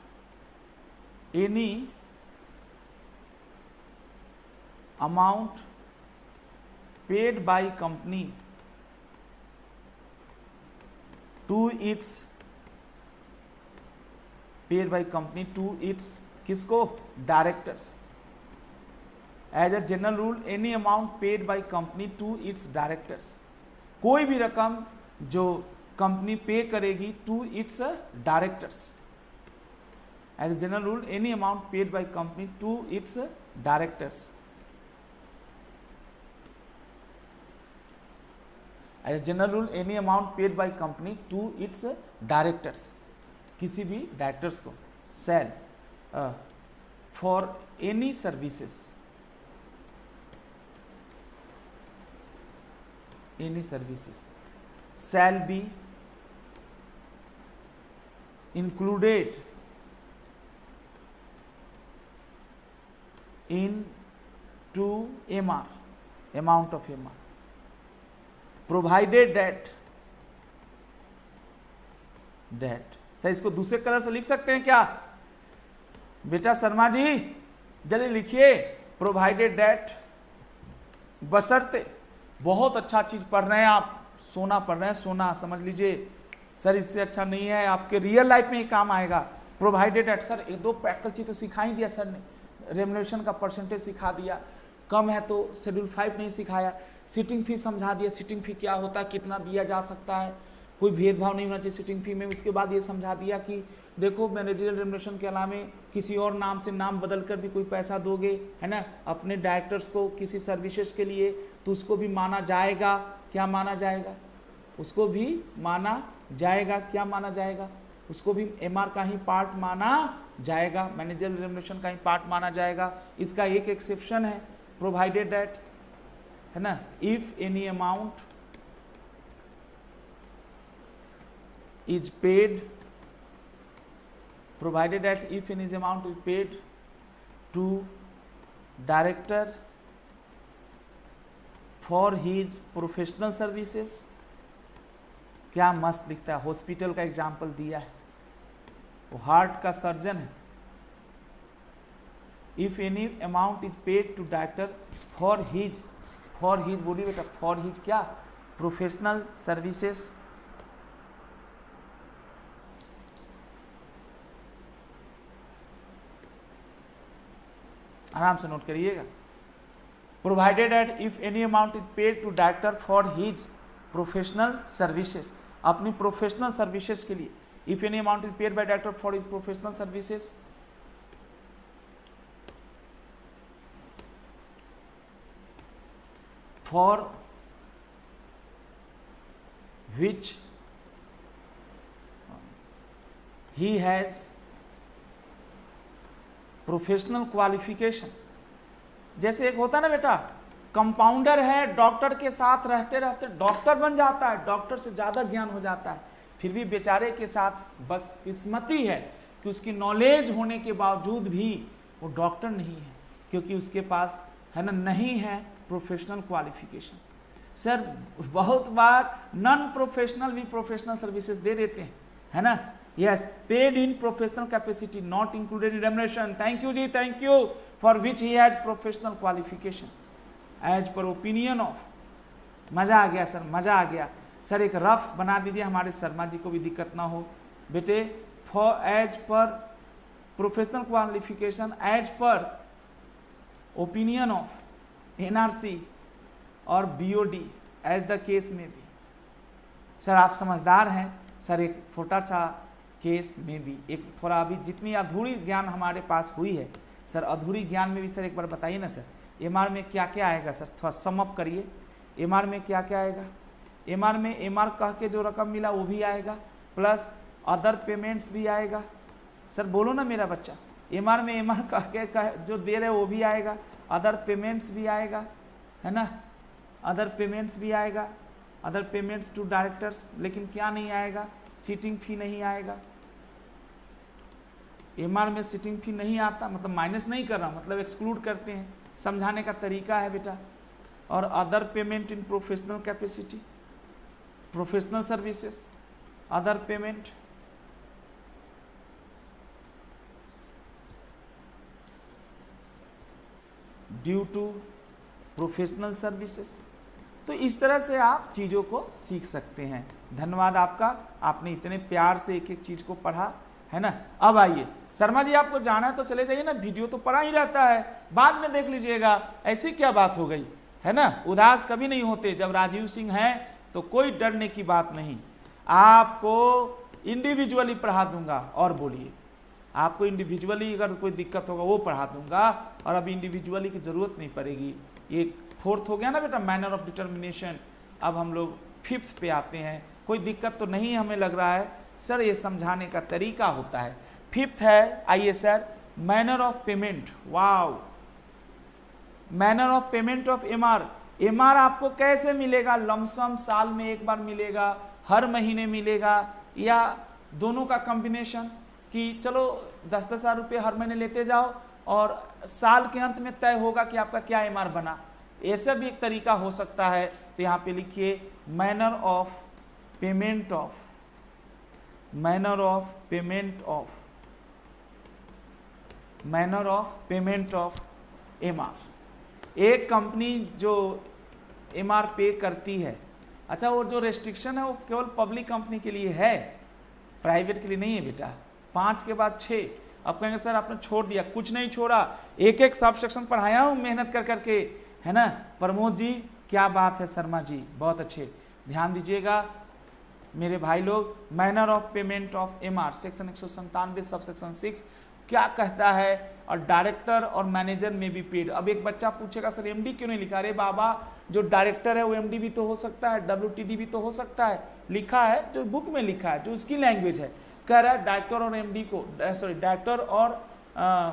paid by company to its किसको? Directors. As a general rule any amount paid by company to its directors, कोई भी रकम जो कंपनी पे करेगी to its directors. As a general rule any amount paid by company to its directors. As a general rule any amount paid by company to its directors, किसी भी डायरेक्टर्स को shall for any services, shall be included into MR, amount of MR, provided that sir इसको दूसरे कलर से लिख सकते हैं क्या बेटा? शर्मा जी जल्दी लिखिए. प्रोवाइडेड दैट, बशर्ते. बहुत अच्छा चीज पढ़ रहे हैं आप, सोना पढ़ रहे हैं, सोना समझ लीजिए. सर इससे अच्छा नहीं है, आपके रियल लाइफ में ही काम आएगा. प्रोवाइडेड दैट सर एक दो प्रैक्टिकल चीज तो सिखा ही दिया सर ने. रेम्युनरेशन का परसेंटेज सिखा दिया, कम है तो शेड्यूल 5 नहीं सिखाया. सिटिंग फी समझा दिया, सिटिंग फी क्या होता है, कितना दिया जा सकता है, कोई भेदभाव नहीं होना चाहिए सिटिंग फी में. उसके बाद ये समझा दिया कि देखो मैनेजरियल रेम्युनरेशन के अलावा किसी और नाम से नाम बदल कर भी कोई पैसा दोगे, है ना, अपने डायरेक्टर्स को किसी सर्विसेज के लिए, तो उसको भी माना जाएगा. क्या माना जाएगा? उसको भी माना जाएगा. क्या माना जाएगा? उसको भी एमआर का ही पार्ट माना जाएगा, मैनेजरियल रेम्युनरेशन का ही पार्ट माना जाएगा. इसका एक एक्सेप्शन है, प्रोवाइडेड दैट, है ना, if any amount is paid, provided that if any amount is paid to director for his professional services. क्या मस्त लिखता है, हॉस्पिटल का एग्जाम्पल दिया है, वो हार्ट का सर्जन है. If any amount is paid to director for his बोलिए बेटा, फॉर हिज क्या? Professional services. आराम से नोट करिएगा. Provided at if any amount is paid to director for his professional services, अपनी प्रोफेशनल सर्विसेज के लिए. If any amount is paid by director for his professional services, for which he has professional qualification. जैसे एक होता है ना बेटा, कंपाउंडर है, डॉक्टर के साथ रहते रहते डॉक्टर बन जाता है, डॉक्टर से ज़्यादा ज्ञान हो जाता है, फिर भी बेचारे के साथ बदकिस्मती है कि उसकी नॉलेज होने के बावजूद भी वो डॉक्टर नहीं है, क्योंकि उसके पास, है ना, नहीं है प्रोफेशनल क्वालिफिकेशन. सर बहुत बार नॉन प्रोफेशनल भी प्रोफेशनल सर्विसेज दे देते हैं, है ना. Yes, paid in professional capacity, not included in remuneration. Thank you ji, thank you, for which he has professional qualification. As per opinion of, मज़ा आ गया सर, मज़ा आ गया सर. एक रफ बना दीजिए, हमारे शर्मा जी को भी दिक्कत ना हो बेटे. For as per professional qualification as per opinion of NRC और बीओडी एज द केस में भी. सर आप समझदार हैं सर. एक छोटा सा केस में भी, एक थोड़ा अभी जितनी अधूरी ज्ञान हमारे पास हुई है सर, अधूरी ज्ञान में भी सर एक बार बताइए ना सर, एमआर में क्या क्या आएगा सर, थोड़ा समअप करिए. एमआर में क्या क्या आएगा? एमआर में एमआर कह के जो रकम मिला वो भी आएगा, प्लस अदर पेमेंट्स भी आएगा. सर बोलो ना मेरा बच्चा, एमआर में एमआर कह के जो दे रहे वो भी आएगा, अदर पेमेंट्स भी आएगा, है ना, अदर पेमेंट्स भी आएगा, अदर पेमेंट्स टू डायरेक्टर्स. लेकिन क्या नहीं आएगा? सिटिंग फी नहीं आएगा. एमआर में सिटिंग फी नहीं आता, मतलब माइनस नहीं कर रहा, मतलब एक्सक्लूड करते हैं. समझाने का तरीका है बेटा। और other payment in professional capacity, professional services, other payment, due to professional services. तो इस तरह से आप चीज़ों को सीख सकते हैं। धन्यवाद आपका, आपने इतने प्यार से एक एक चीज़ को पढ़ा, है ना। अब आइए शर्मा जी, आपको जाना है तो चले जाइए ना, वीडियो तो पड़ा ही रहता है, बाद में देख लीजिएगा। ऐसी क्या बात हो गई, है ना। उदास कभी नहीं होते, जब राजीव सिंह हैं तो कोई डरने की बात नहीं। आपको इंडिविजुअली पढ़ा दूंगा। और बोलिए, आपको इंडिविजुअली अगर कोई दिक्कत होगा वो पढ़ा दूंगा, और अभी इंडिविजुअली की जरूरत नहीं पड़ेगी। ये 4th हो गया ना बेटा, मैनर ऑफ डिटर्मिनेशन। अब हम लोग 5th पे आते हैं। कोई दिक्कत तो नहीं हमें लग रहा है सर, ये समझाने का तरीका होता है। 5th है, आइए sir, manner of payment. Wow, manner of payment of MR. MR आपको कैसे मिलेगा? लमसम साल में एक बार मिलेगा, हर महीने मिलेगा, या दोनों का कॉम्बिनेशन, कि चलो 10-10 हज़ार रुपये हर महीने लेते जाओ और साल के अंत में तय होगा कि आपका क्या एमआर बना। ऐसा भी एक तरीका हो सकता है। तो यहाँ पे लिखिए manner of payment of, manner of payment of, manner of payment of MR. एक कंपनी जो एमआर पे करती है, अच्छा वो जो रेस्ट्रिक्शन है वो केवल पब्लिक कंपनी के लिए है, प्राइवेट के लिए नहीं है बेटा। 5 के बाद 6। अब कहेंगे सर आपने छोड़ दिया, कुछ नहीं छोड़ा, एक एक सब सेक्शन पढ़ाया हूँ मेहनत कर करके, है ना। प्रमोद जी क्या बात है, शर्मा जी बहुत अच्छे, ध्यान दीजिएगा मेरे भाई लोग। Manner of payment of MR section 197 sub section 6 क्या कहता है? और डायरेक्टर और मैनेजर में भी पेड। अब एक बच्चा पूछेगा सर एमडी क्यों नहीं लिखा? अरे बाबा, जो डायरेक्टर है वो एमडी भी तो हो सकता है, डब्ल्यूटीडी भी तो हो सकता है। लिखा है जो बुक में लिखा है, जो उसकी लैंग्वेज है। कह रहा है डायरेक्टर और एमडी को, सॉरी डायरेक्टर और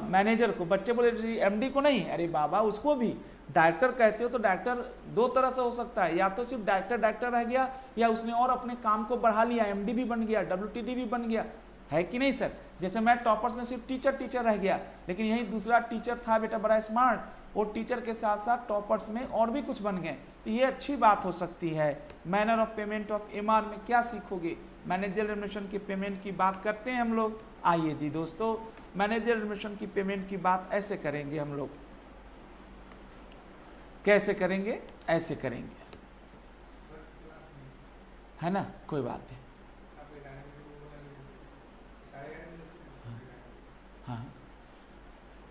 मैनेजर को। बच्चे बोले एमडी को नहीं, अरे बाबा उसको भी डायरेक्टर कहते हो तो डायरेक्टर 2 तरह से हो सकता है, या तो सिर्फ डायरेक्टर रह गया, या उसने और अपने काम को बढ़ा लिया, एमडी भी बन गया, डब्ल्यूटीडी भी बन गया, है कि नहीं सर। जैसे मैं टॉपर्स में सिर्फ टीचर रह गया, लेकिन यही दूसरा टीचर था बेटा बड़ा स्मार्ट, वो टीचर के साथ साथ टॉपर्स में और भी कुछ बन गए। तो ये अच्छी बात हो सकती है। Manner of payment of MR में क्या सीखोगे? मैनेजर रेम्युनरेशन की पेमेंट की बात करते हैं हम लोग। आइए जी दोस्तों, मैनेजर रेम्युनरेशन की पेमेंट की बात ऐसे करेंगे हम लोग। कैसे करेंगे? ऐसे करेंगे, है ना, कोई बात नहीं। हाँ,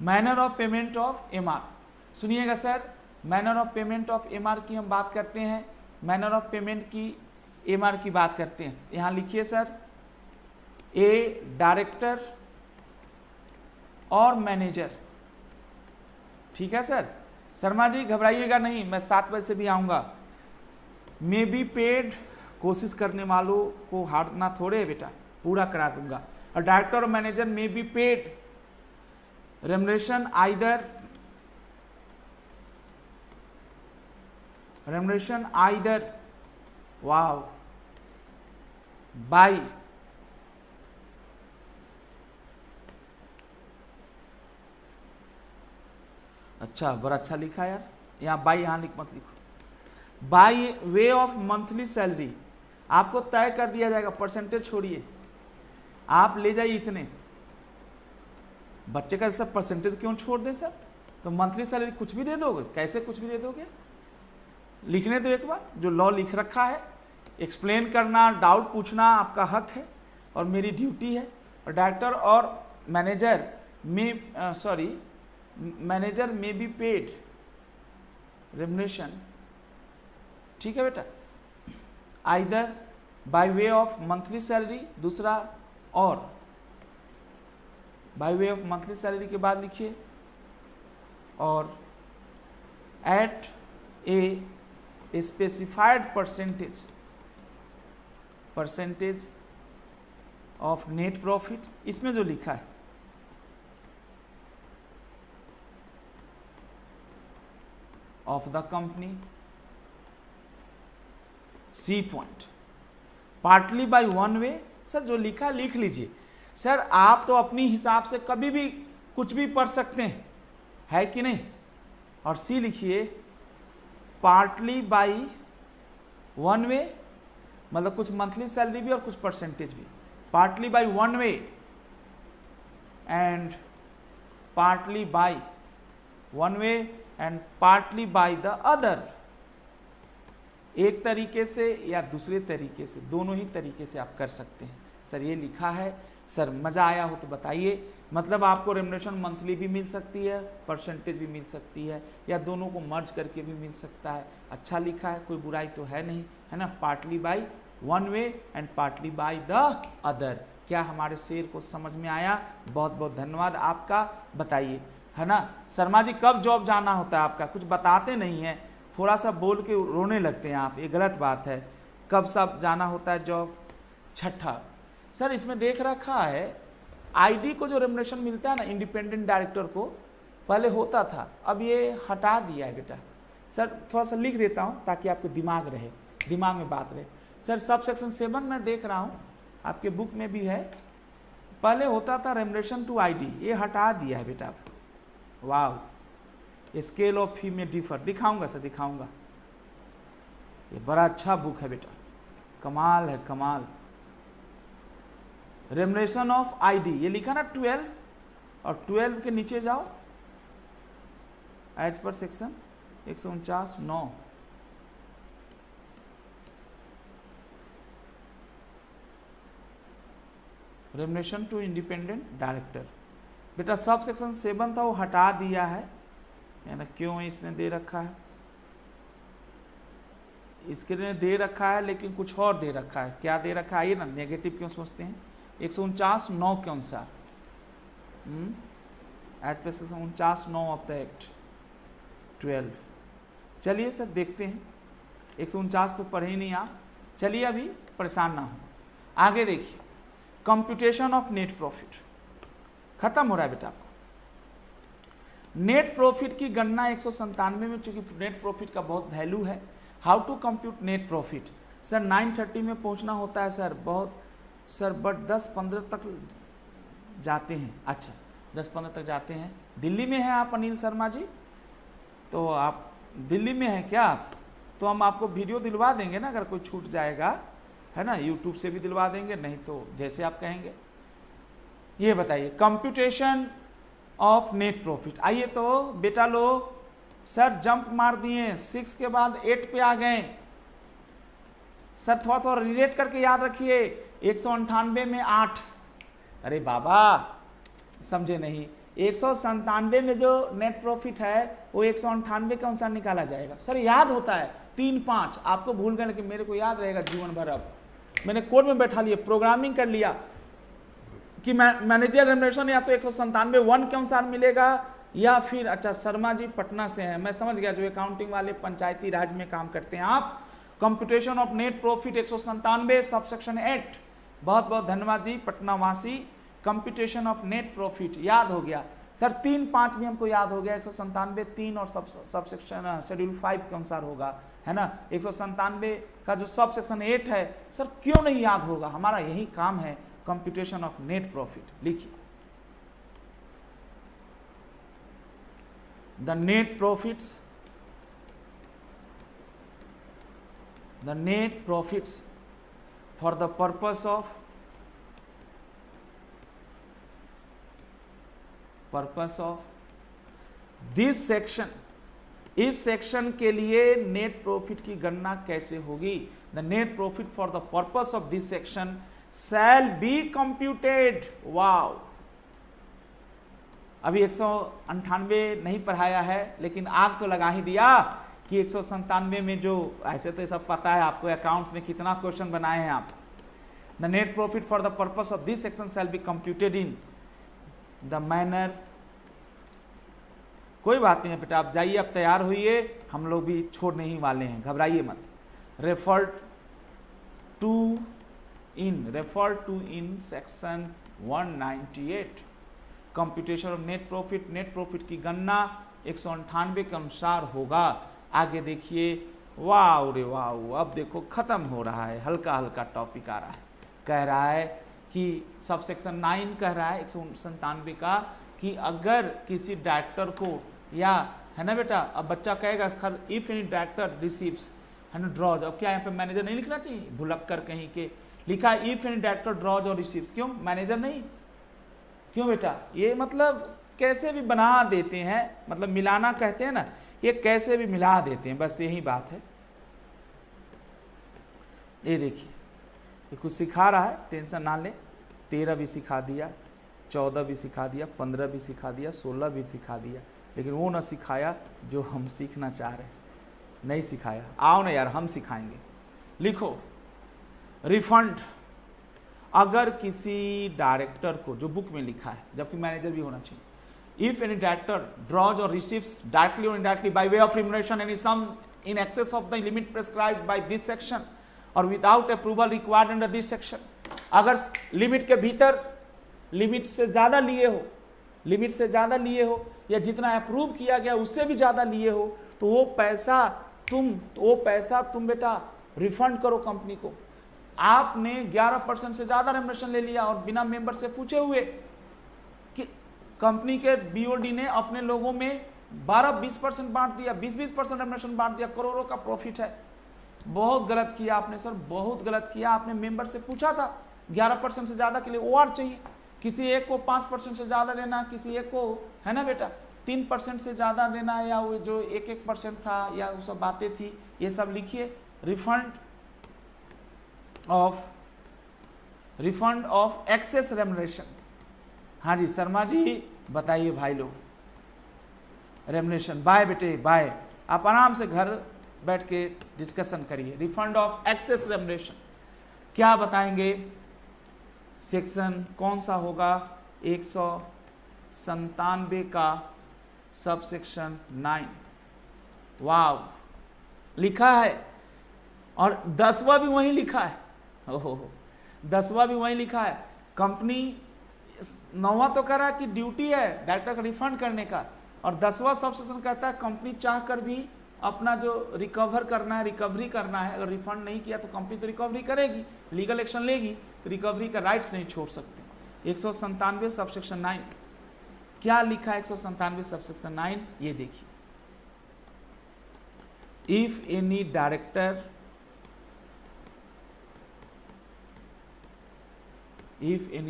manner of payment of MR सुनिएगा sir. Manner of payment of MR की हम बात करते हैं, मैनर ऑफ पेमेंट की एमआर की बात करते हैं। यहां लिखिए सर, ए डायरेक्टर और मैनेजर, ठीक है सर। शर्मा जी घबराइएगा नहीं, मैं 7 बजे से भी आऊँगा। मे बी पेड, कोशिश करने वालों को हारना थोड़े है बेटा, पूरा करा दूंगा। और डायरेक्टर और manager may be paid remuneration either wow by अच्छा, बड़ा अच्छा लिखा यार, यहाँ बाई यहाँ मत लिखो। By way of monthly salary आपको तय कर दिया जाएगा, परसेंटेज छोड़िए, आप ले जाइए इतने। बच्चे का सब परसेंटेज क्यों छोड़ दें सर? तो मंथली सैलरी कुछ भी दे दोगे? कैसे कुछ भी दे दोगे? लिखने दो एक बार, जो लॉ लिख रखा है। एक्सप्लेन करना, डाउट पूछना आपका हक है और मेरी ड्यूटी है। और डायरेक्टर और manager manager may be paid remuneration, ठीक है बेटा, either by way of monthly salary, दूसरा और by way of monthly salary के बाद लिखिए और at a specified percentage of net profit, इसमें जो लिखा है of the company, C point, partly by one way. Sir जो लिखा लिख लीजिए सर, आप तो अपनी हिसाब से कभी भी कुछ भी पढ़ सकते हैं, है कि नहीं? और सी लिखिए पार्टली बाई वन वे, मतलब कुछ मंथली सैलरी भी और कुछ परसेंटेज भी, partly by one way and partly by one way and partly by the other, एक तरीके से या दूसरे तरीके से, दोनों ही तरीके से आप कर सकते हैं। सर ये लिखा है, सर मज़ा आया हो तो बताइए। मतलब आपको रेम्युनरेशन मंथली भी मिल सकती है, परसेंटेज भी मिल सकती है, या दोनों को मर्ज करके भी मिल सकता है। अच्छा लिखा है, कोई बुराई तो है नहीं, है ना। Partly by one way and partly by the other. क्या हमारे शेर को समझ में आया? बहुत बहुत धन्यवाद आपका। बताइए, है ना। शर्मा जी कब जॉब जाना होता है आपका? कुछ बताते नहीं हैं, थोड़ा सा बोल के रोने लगते हैं आप, ये गलत बात है। कब सब जाना होता है जॉब? छठा, सर इसमें देख रखा है आईडी को जो रेम्युनरेशन मिलता है ना इंडिपेंडेंट डायरेक्टर को, पहले होता था, अब ये हटा दिया है बेटा। सर थोड़ा सा लिख देता हूँ ताकि आपको दिमाग रहे, दिमाग में बात रहे। सर सब सेक्शन 7 में देख रहा हूँ, आपके बुक में भी है, पहले होता था रेम्युनरेशन टू आईडी, ये हटा दिया है बेटा। वाह, स्केल ऑफ फी में डिफर, दिखाऊंगा सर दिखाऊंगा, ये बड़ा अच्छा बुक है बेटा, कमाल है कमाल। रेम्युनरेशन ऑफ आईडी, ये लिखा ना 12, और 12 के नीचे जाओ, as per section 149(9), remuneration to independent director. बेटा सब सेक्शन 7 था, वो हटा दिया है, ना क्यों इसने दे रखा है, इसके लिए दे रखा है लेकिन कुछ और दे रखा है। क्या दे रखा है? ये ना नेगेटिव क्यों सोचते हैं। 149(9) के अनुसार, as per section 49(9) of the act 12। चलिए सर देखते हैं, 149 तो पढ़े ही नहीं आप, चलिए अभी परेशान ना हो। आगे देखिए, कंप्यूटेशन ऑफ नेट प्रॉफिट खत्म हो रहा है बेटा आपको। नेट प्रॉफिट की गणना 197 में, चूंकि नेट प्रॉफिट का बहुत वैल्यू है। How to compute net profit? Sir 9:30 में पहुंचना होता है सर, बहुत सर, बट 10-15 तक जाते हैं। अच्छा 10-15 तक जाते हैं। दिल्ली में हैं आप अनिल शर्मा जी? तो आप दिल्ली में हैं क्या आप? तो हम आपको वीडियो दिलवा देंगे ना, अगर कोई छूट जाएगा, है ना, यूट्यूब से भी दिलवा देंगे, नहीं तो जैसे आप कहेंगे। ये बताइए कंप्यूटेशन ऑफ नेट प्रॉफिट। आइए तो बेटा लोग, सर जंप मार दिए, 6 के बाद 8 पे आ गए। सर थोड़ा थोड़ा रिलेट करके याद रखिए, 198 में 8, अरे बाबा समझे नहीं, 197 में जो नेट प्रॉफिट है वो 198 के अनुसार निकाला जाएगा। सर याद होता है 3-5, आपको भूल गए लेकिन मेरे को याद रहेगा जीवन भर। अब मैंने कोड में बैठा लिया, प्रोग्रामिंग कर लिया कि मैनेजर रेम्युनरेशन या तो 197(1) के अनुसार मिलेगा, या फिर अच्छा शर्मा जी पटना से हैं, मैं समझ गया, जो अकाउंटिंग वाले पंचायती राज में काम करते हैं आप। Computation of net profit 197 subsection 8। बहुत बहुत धन्यवाद जी पटना वासी। कंप्यूटेशन ऑफ नेट प्रॉफिट याद हो गया सर, 3-5 भी हमको याद हो गया, 197(3) और सबसेक्शन शेड्यूल 5 के अनुसार होगा, है ना। 197 का जो सबसेक्शन 8 है, सर क्यों नहीं याद होगा, हमारा यही काम है, कंप्यूटेशन ऑफ नेट प्रॉफिट। लिखिए, the net profits for the purpose of this section, इस सेक्शन के लिए नेट प्रॉफिट की गणना कैसे होगी? The net profit for the purpose of this section shall be computed. Wow, अभी 198 नहीं पढ़ाया है, लेकिन आग तो लगा ही दिया कि 197 में जो, ऐसे तो सब पता है आपको, अकाउंट्स में कितना क्वेश्चन बनाए हैं आप। The net profit for the purpose of this section shall be computed in the manner. कोई बात नहीं है बेटा, आप जाइए, आप तैयार होइए, हम लोग भी छोड़ने ही वाले हैं, घबराइए मत। Refer to in section 198 computation of net profit. Net profit की गणना 198 के अनुसार होगा। आगे देखिए, वाह रे वाह, अब देखो खत्म हो रहा है, हल्का हल्का टॉपिक आ रहा है। कह रहा है कि सब सेक्शन 9 कह रहा है 197 का, कि अगर किसी डायरेक्टर को या है ना बेटा। अब बच्चा कहेगा sir if any director receives, है ना, ड्रॉज, अब क्या यहाँ पे मैनेजर नहीं लिखना चाहिए, भुलक कर कहीं के लिखा है इफ एनी डायरेक्टर ड्रॉज और रिसीव्स, क्यों मैनेजर नहीं, क्यों बेटा, ये मतलब कैसे भी बना देते हैं, मतलब मिलाना कहते हैं ना, ये कैसे भी मिला देते हैं, बस यही बात है। ये देखिए ये कुछ सिखा रहा है, टेंशन ना ले, 13 भी सिखा दिया, 14 भी सिखा दिया, 15 भी सिखा दिया, 16 भी सिखा दिया, लेकिन वो ना सिखाया जो हम सीखना चाह रहे हैं, नहीं सिखाया। आओ ना यार हम सिखाएंगे। लिखो रिफंड, अगर किसी डायरेक्टर को, जो बुक में लिखा है, जबकि मैनेजर भी होना चाहिए, इफ एनी डायरेक्टर ड्रॉज और रिसीव्स डायरेक्टली और indirectly by way of remuneration any sum in excess of the limit prescribed by this section और without approval required under this section, अगर लिमिट के भीतर लिमिट से ज़्यादा लिए हो, लिमिट से ज़्यादा लिए हो या जितना अप्रूव किया गया उससे भी ज़्यादा लिए हो, तो वो पैसा तुम बेटा रिफंड करो कंपनी को। आपने 11% से ज़्यादा रेम्युनरेशन ले लिया और बिना मेंबर से पूछे हुए, कि कंपनी के बीओडी ने अपने लोगों में 12-20% बांट दिया, 20-20% रेम्युनरेशन बांट दिया, करोड़ों का प्रॉफिट है। बहुत गलत किया आपने सर, बहुत गलत किया आपने। मेंबर से पूछा था 11% से ज़्यादा के लिए ओआर चाहिए, किसी एक को 5% से ज़्यादा देना, किसी एक को, है ना बेटा, 3% से ज़्यादा देना, या वो जो 1% था, या वो सब बातें थी, ये सब लिखिए। Refund of excess remuneration. हाँ जी शर्मा जी बताइए भाई लोग, रेम्युनरेशन, बाय बेटे बाय, आप आराम से घर बैठ के डिस्कशन करिए। रिफंड ऑफ एक्सेस रेम्युनरेशन क्या बताएंगे, सेक्शन कौन सा होगा, 197 का सब सेक्शन 9। वाव, लिखा है, और 10वां भी वहीं लिखा है, ओहो 10वां भी वहीं लिखा है। कंपनी 9वां तो कह रहा है कि ड्यूटी है डायरेक्टर का रिफंड करने का, और 10वां सब सेक्शन कहता है कंपनी चाह कर भी अपना जो रिकवरी करना है, अगर रिफंड नहीं किया तो कंपनी तो रिकवरी करेगी, लीगल एक्शन लेगी, तो रिकवरी का राइट्स नहीं छोड़ सकते। 197 सब सेक्शन 9 क्या लिखा है, 197 सब सेक्शन 9 ये देखिए, इफ एनी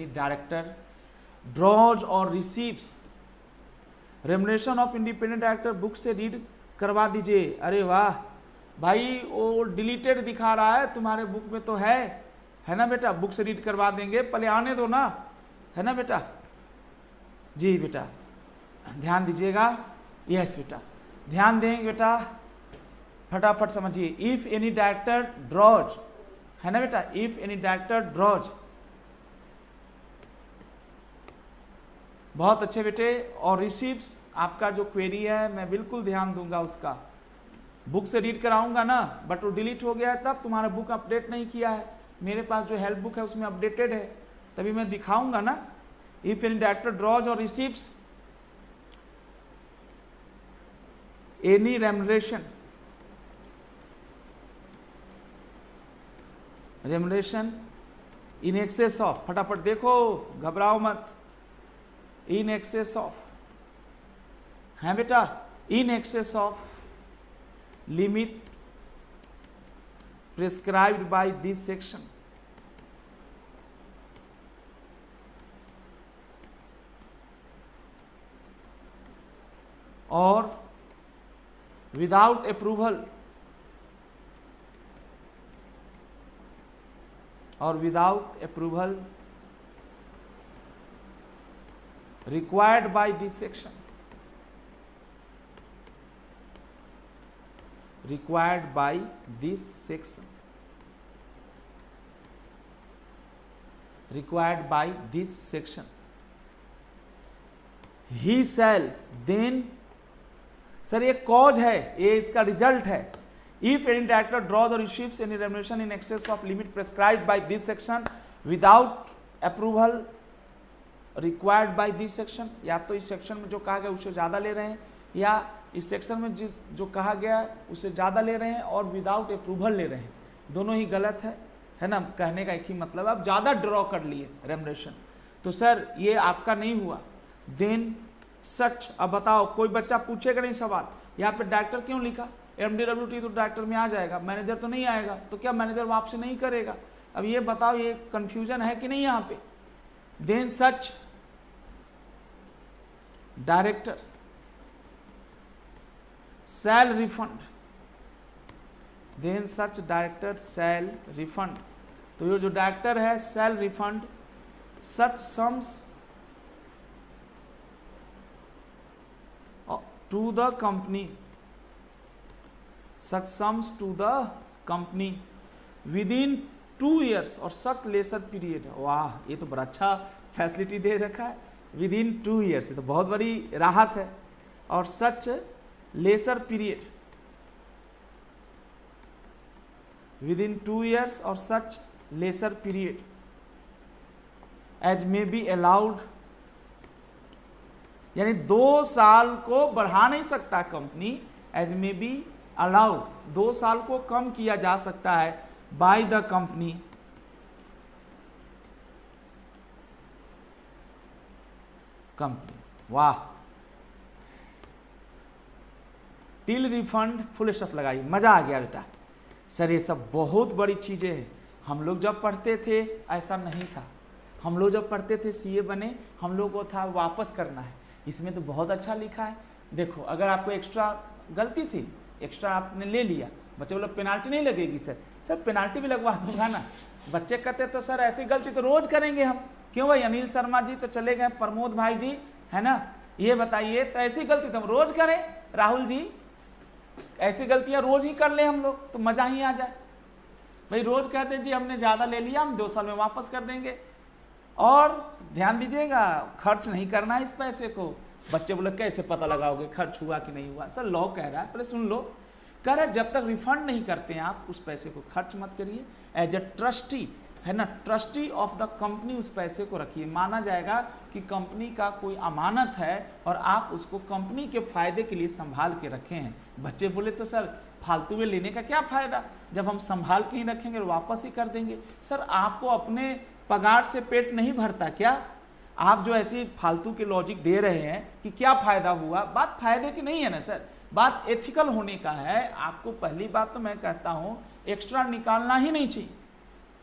डायरेक्टर ड्रॉज और receives remuneration of independent director, book से रीड करवा दीजिए। अरे वाह भाई, वो डिलीटेड दिखा रहा है, तुम्हारे बुक में तो है ना बेटा, बुक से रीड करवा देंगे, पहले आने दो ना, है ना बेटा। जी बेटा ध्यान दीजिएगा, यस बेटा ध्यान देंगे बेटा, फटाफट समझिए। इफ एनी डायरेक्टर ड्रॉज, है ना बेटा, इफ एनी डायरेक्टर ड्रॉज, बहुत अच्छे बेटे। और रिसीव्स, आपका जो क्वेरी है मैं बिल्कुल ध्यान दूंगा उसका, बुक से रीड कराऊंगा ना, बट वो डिलीट हो गया है, तब तुम्हारा बुक अपडेट नहीं किया है, मेरे पास जो हेल्प बुक है उसमें अपडेटेड है, तभी मैं दिखाऊंगा ना। इफ एनी डायरेक्टर ड्रॉज और receives any remuneration in excess of, फटाफट देखो घबराओ मत, इन एक्सेस ऑफ, है बेटा, in excess of limit prescribed by this section, और without approval, required by this section, required by this section, required by this section, he shall then, sir ये कॉज है, ये इसका रिजल्ट है। इफ एनी डायरेक्टर ड्रॉज और receives any remuneration in excess of limit prescribed by this section without approval required by this section, या तो इस सेक्शन में जो कहा गया उससे ज़्यादा ले रहे हैं, या इस सेक्शन में जो कहा गया उससे ज़्यादा ले रहे हैं, और विदाउट अप्रूवल ले रहे हैं, दोनों ही गलत है ना। कहने का एक ही मतलब, आप ज़्यादा ड्रॉ कर लिए रेम्युनरेशन, तो सर ये आपका नहीं हुआ, देन सच। अब बताओ, कोई बच्चा पूछेगा नहीं सवाल, यहाँ पे डायरेक्टर क्यों लिखा? MDWT तो डायरेक्टर में आ जाएगा, मैनेजर तो नहीं आएगा, तो क्या मैनेजर वापसी नहीं करेगा? अब ये बताओ, ये कंफ्यूजन है कि नहीं यहाँ पे? Then such director shall refund, then such director shall refund. तो ये जो डायरेक्टर है shall refund such sums to the company, such sums to the company within 2 years और सच लेसर पीरियड। वाह, ये तो बड़ा अच्छा फैसिलिटी दे रखा है, विद इन 2 years, ये तो बहुत बड़ी राहत है। और such lesser period within 2 years और such lesser period as may be allowed, यानी 2 साल को बढ़ा नहीं सकता कंपनी, एज मे बी अलाउड 2 साल को कम किया जा सकता है बाय द कंपनी वाह, टिल रिफंड फुल स्टॉप लगाई, मजा आ गया बेटा। सर ये सब बहुत बड़ी चीजें हैं, हम लोग जब पढ़ते थे ऐसा नहीं था, हम लोग जब पढ़ते थे सीए बने, हम लोग को था वापस करना है। इसमें तो बहुत अच्छा लिखा है। देखो, अगर आपको एक्स्ट्रा गलती से एक्स्ट्रा आपने ले लिया, बच्चे बोले पेनाल्टी नहीं लगेगी सर, सर पेनाल्टी भी लगवा दूंगा ना। बच्चे कहते तो सर ऐसी गलती तो रोज करेंगे हम, क्यों भाई? अनिल शर्मा जी तो चले गए, प्रमोद भाई जी है ना, ये बताइए, तो ऐसी गलती तो हम रोज करें। राहुल जी, ऐसी गलतियां रोज ही कर ले हम लोग तो मजा ही आ जाए। भाई रोज कहते जी हमने ज्यादा ले लिया, हम 2 साल में वापस कर देंगे। और ध्यान दीजिएगा, खर्च नहीं करना है इस पैसे को। बच्चे बोले कैसे पता लगाओगे खर्च हुआ कि नहीं हुआ? सर लॉ कह रहा है, पहले सुन लो, कह रहा है जब तक रिफंड नहीं करते हैं आप उस पैसे को खर्च मत करिए। एज ए ट्रस्टी है ना, ट्रस्टी ऑफ द कंपनी उस पैसे को रखिए। माना जाएगा कि कंपनी का कोई अमानत है और आप उसको कंपनी के फायदे के लिए संभाल के रखे हैं। बच्चे बोले तो सर फालतू में लेने का क्या फायदा, जब हम संभाल के ही रखेंगे और वापस ही कर देंगे। सर आपको अपने पगार से पेट नहीं भरता क्या? आप जो ऐसी फालतू के लॉजिक दे रहे हैं कि क्या फायदा हुआ, बात फायदे की नहीं है ना सर, बात एथिकल होने का है। आपको पहली बात तो मैं कहता हूं एक्स्ट्रा निकालना ही नहीं चाहिए।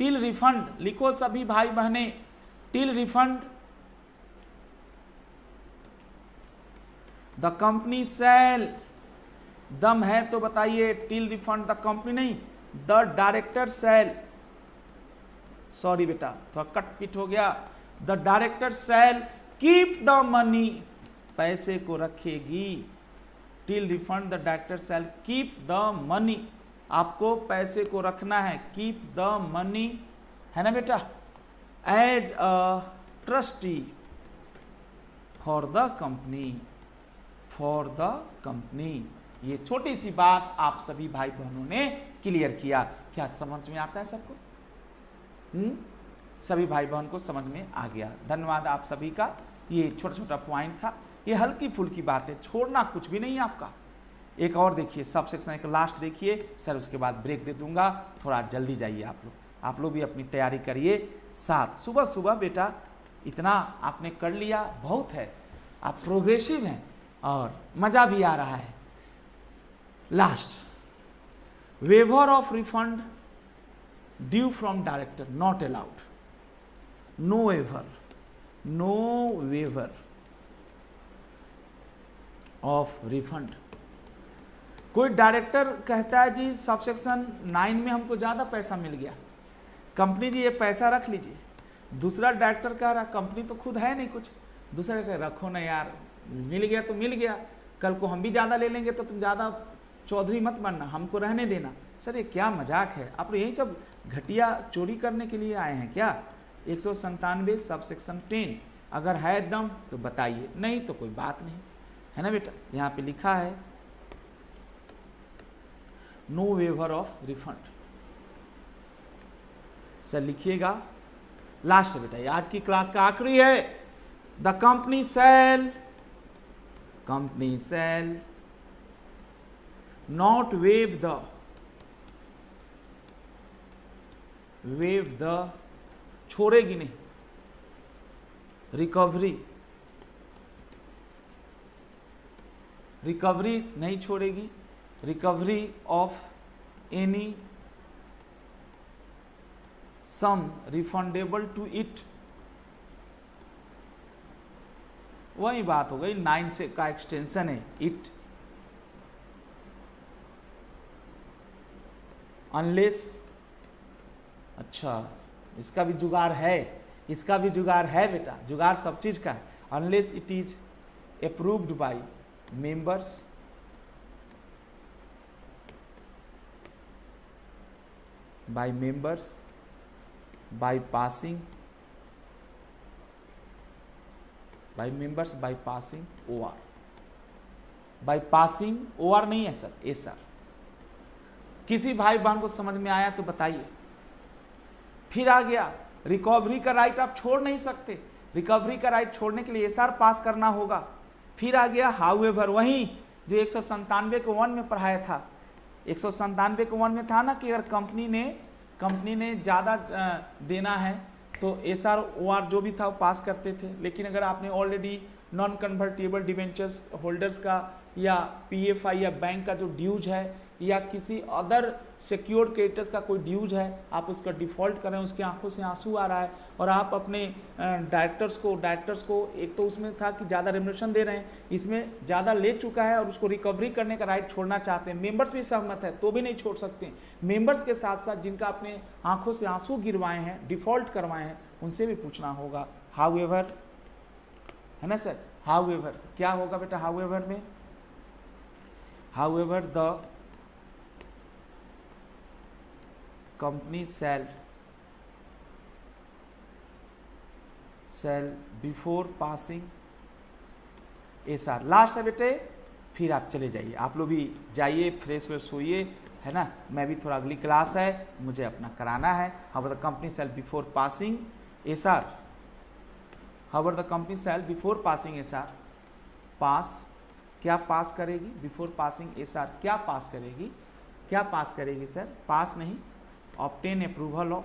टिल रिफंड लिखो सभी भाई बहने, till refund the company shall, दम है तो बताइए, टिल रिफंड द कंपनी नहीं, द डायरेक्टर सेल, सॉरी बेटा थोड़ा कट पिट हो गया, the director shall keep the money, पैसे को रखेगी। Till refund the director shall keep the money, आपको पैसे को रखना है, कीप द मनी, है ना बेटा, as a trustee for the company, for the company. ये छोटी सी बात आप सभी भाई बहनों ने क्लियर किया। क्या समझ में आता है सबको? सभी भाई बहन को समझ में आ गया। धन्यवाद आप सभी का। ये छोटा छोटा पॉइंट था, ये हल्की फुल्की बात है, छोड़ना कुछ भी नहीं है आपका। एक और देखिए, सब सेक्शन एक लास्ट देखिए सर, उसके बाद ब्रेक दे दूंगा, थोड़ा जल्दी जाइए आप लोग भी अपनी तैयारी करिए साथ। सुबह सुबह बेटा इतना आपने कर लिया, बहुत है, आप प्रोग्रेसिव हैं और मज़ा भी आ रहा है। Last, waiver of refund due from director not allowed, no waiver of refund. कोई डायरेक्टर कहता है जी सबसेक्शन 9 में हमको ज़्यादा पैसा मिल गया, कंपनी जी ये पैसा रख लीजिए। दूसरा डायरेक्टर कह रहा कंपनी तो खुद है नहीं कुछ, दूसरा कहता है रखो ना यार, मिल गया तो मिल गया, कल को हम भी ज़्यादा ले लेंगे तो तुम ज़्यादा चौधरी मत बनना, हमको रहने देना। सर ये क्या मजाक है? आप यही सब घटिया चोरी करने के लिए आए हैं क्या? 197 सबसेक्शन 10 अगर है दम तो बताइए, नहीं तो कोई बात नहीं, है ना बेटा। यहाँ पे लिखा है no waiver of refund. Sir लिखिएगा, लास्ट है बेटा, ये आज की क्लास का आखिरी है। The company shall not waive the छोड़ेगी नहीं, रिकवरी रिकवरी नहीं छोड़ेगी, recovery of any sum refundable to it, वही बात हो गई, 9 से का एक्सटेंशन है इट, अनलेस, अच्छा इसका भी जुगाड़ है, इसका भी जुगाड़ है बेटा, जुगाड़ सब चीज का है, unless it is approved by members by passing by members by passing OR, by passing OR नहीं है सर, ए सर। किसी भाई बहन को समझ में आया तो बताइए। फिर आ गया रिकवरी का राइट आप छोड़ नहीं सकते, रिकवरी का राइट छोड़ने के लिए एसआर पास करना होगा। फिर आ गया हाउएवर, वहीं जो 197 के 1 में पढ़ाया था, 197 के 1 में था ना कि अगर कंपनी ने ज़्यादा देना है तो एसआर ओआर जो भी था वो पास करते थे। लेकिन अगर आपने already non convertible debentures holders का या पीएफआई या बैंक का जो ड्यूज है या किसी अदर सिक्योर्ड क्रेडिटर्स का कोई ड्यूज है, आप उसका डिफ़ॉल्ट कर रहे हैं, उसकी आंखों से आंसू आ रहा है और आप अपने डायरेक्टर्स को एक तो उसमें था कि ज़्यादा रेम्युनरेशन दे रहे हैं, इसमें ज़्यादा ले चुका है और उसको रिकवरी करने का राइट छोड़ना चाहते हैं, मेंबर्स भी सहमत है तो भी नहीं छोड़ सकते। मेंबर्स के साथ साथ जिनका अपने आंखों से आंसू गिरवाए हैं, डिफ़ॉल्ट करवाए हैं, उनसे भी पूछना होगा। हाउएवर है ना सर, हाउएवर क्या होगा बेटा, हाउएवर में however the company shall before passing SR, last है बेटे। फिर आप चले जाइए, आप लोग भी जाइए, फ्रेश व्रेश होइए, है ना, मैं भी थोड़ा अगली क्लास है मुझे अपना कराना है। However the company shall before passing SR, however the company shall before passing SR, pass क्या पास करेगी, बिफोर पासिंग एसआर क्या पास करेगी, क्या पास करेगी सर, पास नहीं, ऑब्टेन अप्रूवल ऑफ,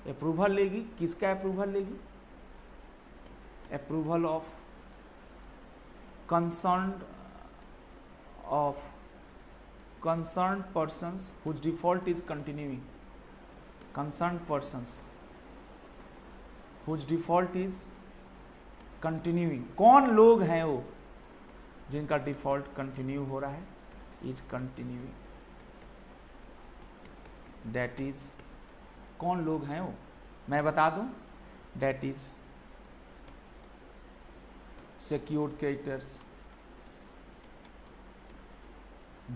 अप्रूवल लेगी, किसका अप्रूवल लेगी, approval of concerned persons whose default is continuing, concerned persons whose default is continuing, कौन लोग हैं वो जिनका डिफॉल्ट कंटिन्यू हो रहा है, इज कंटिन्यूइंग, डेट इज, कौन लोग हैं वो मैं बता दूं, debt is secured creditors,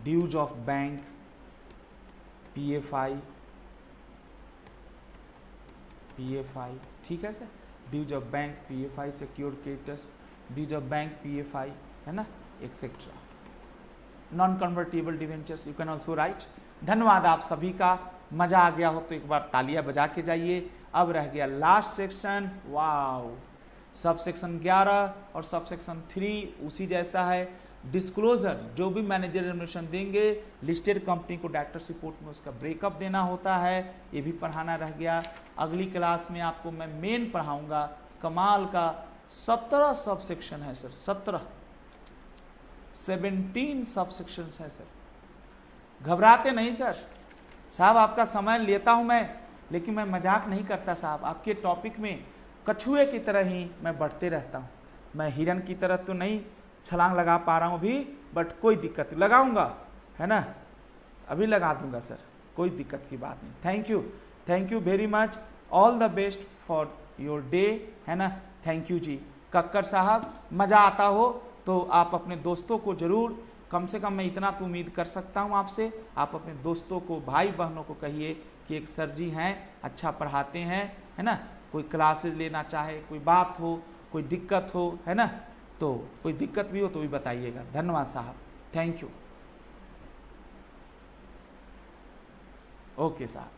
dues of bank, PFI, ठीक है sir, dues of bank, PFI, secured creditors, dues of bank, PFI, है ना, etcetera, non convertible debentures, you can also write. धन्यवाद आप सभी का, मजा आ गया हो तो एक बार तालियां बजा के जाइए। अब रह गया last section, wow, sub section 11 और सब सेक्शन 3 उसी जैसा है। डिस्क्लोजर, जो भी मैनेजर रेम्युनरेशन देंगे लिस्टेड कंपनी को डायरेक्टर्स रिपोर्ट में उसका ब्रेकअप देना होता है, ये भी पढ़ाना रह गया। अगली क्लास में आपको मैं मेन पढ़ाऊंगा, कमाल का 17 सब सेक्शन है सर, 17 सब सेक्शंस है सर। घबराते नहीं सर, साहब आपका समय लेता हूं मैं, लेकिन मैं मजाक नहीं करता साहब, आपके टॉपिक में कछुए की तरह ही मैं बढ़ते रहता हूं। मैं हिरन की तरह तो नहीं छलांग लगा पा रहा हूं अभी, बट कोई दिक्कत लगाऊंगा, है ना, अभी लगा दूंगा सर, कोई दिक्कत की बात नहीं। Thank you very much, all the best for your day, है ना, थैंक यू जी। कक्कर साहब, मज़ा आता हो तो आप अपने दोस्तों को ज़रूर, कम से कम मैं इतना तो उम्मीद कर सकता हूँ आपसे, आप अपने दोस्तों को, भाई बहनों को कहिए कि एक सर जी हैं, अच्छा पढ़ाते हैं, है ना, कोई क्लासेस लेना चाहे, कोई बात हो, कोई दिक्कत हो, है ना, तो कोई दिक्कत भी हो तो भी बताइएगा। धन्यवाद साहब, थैंक यू, ओके साहब।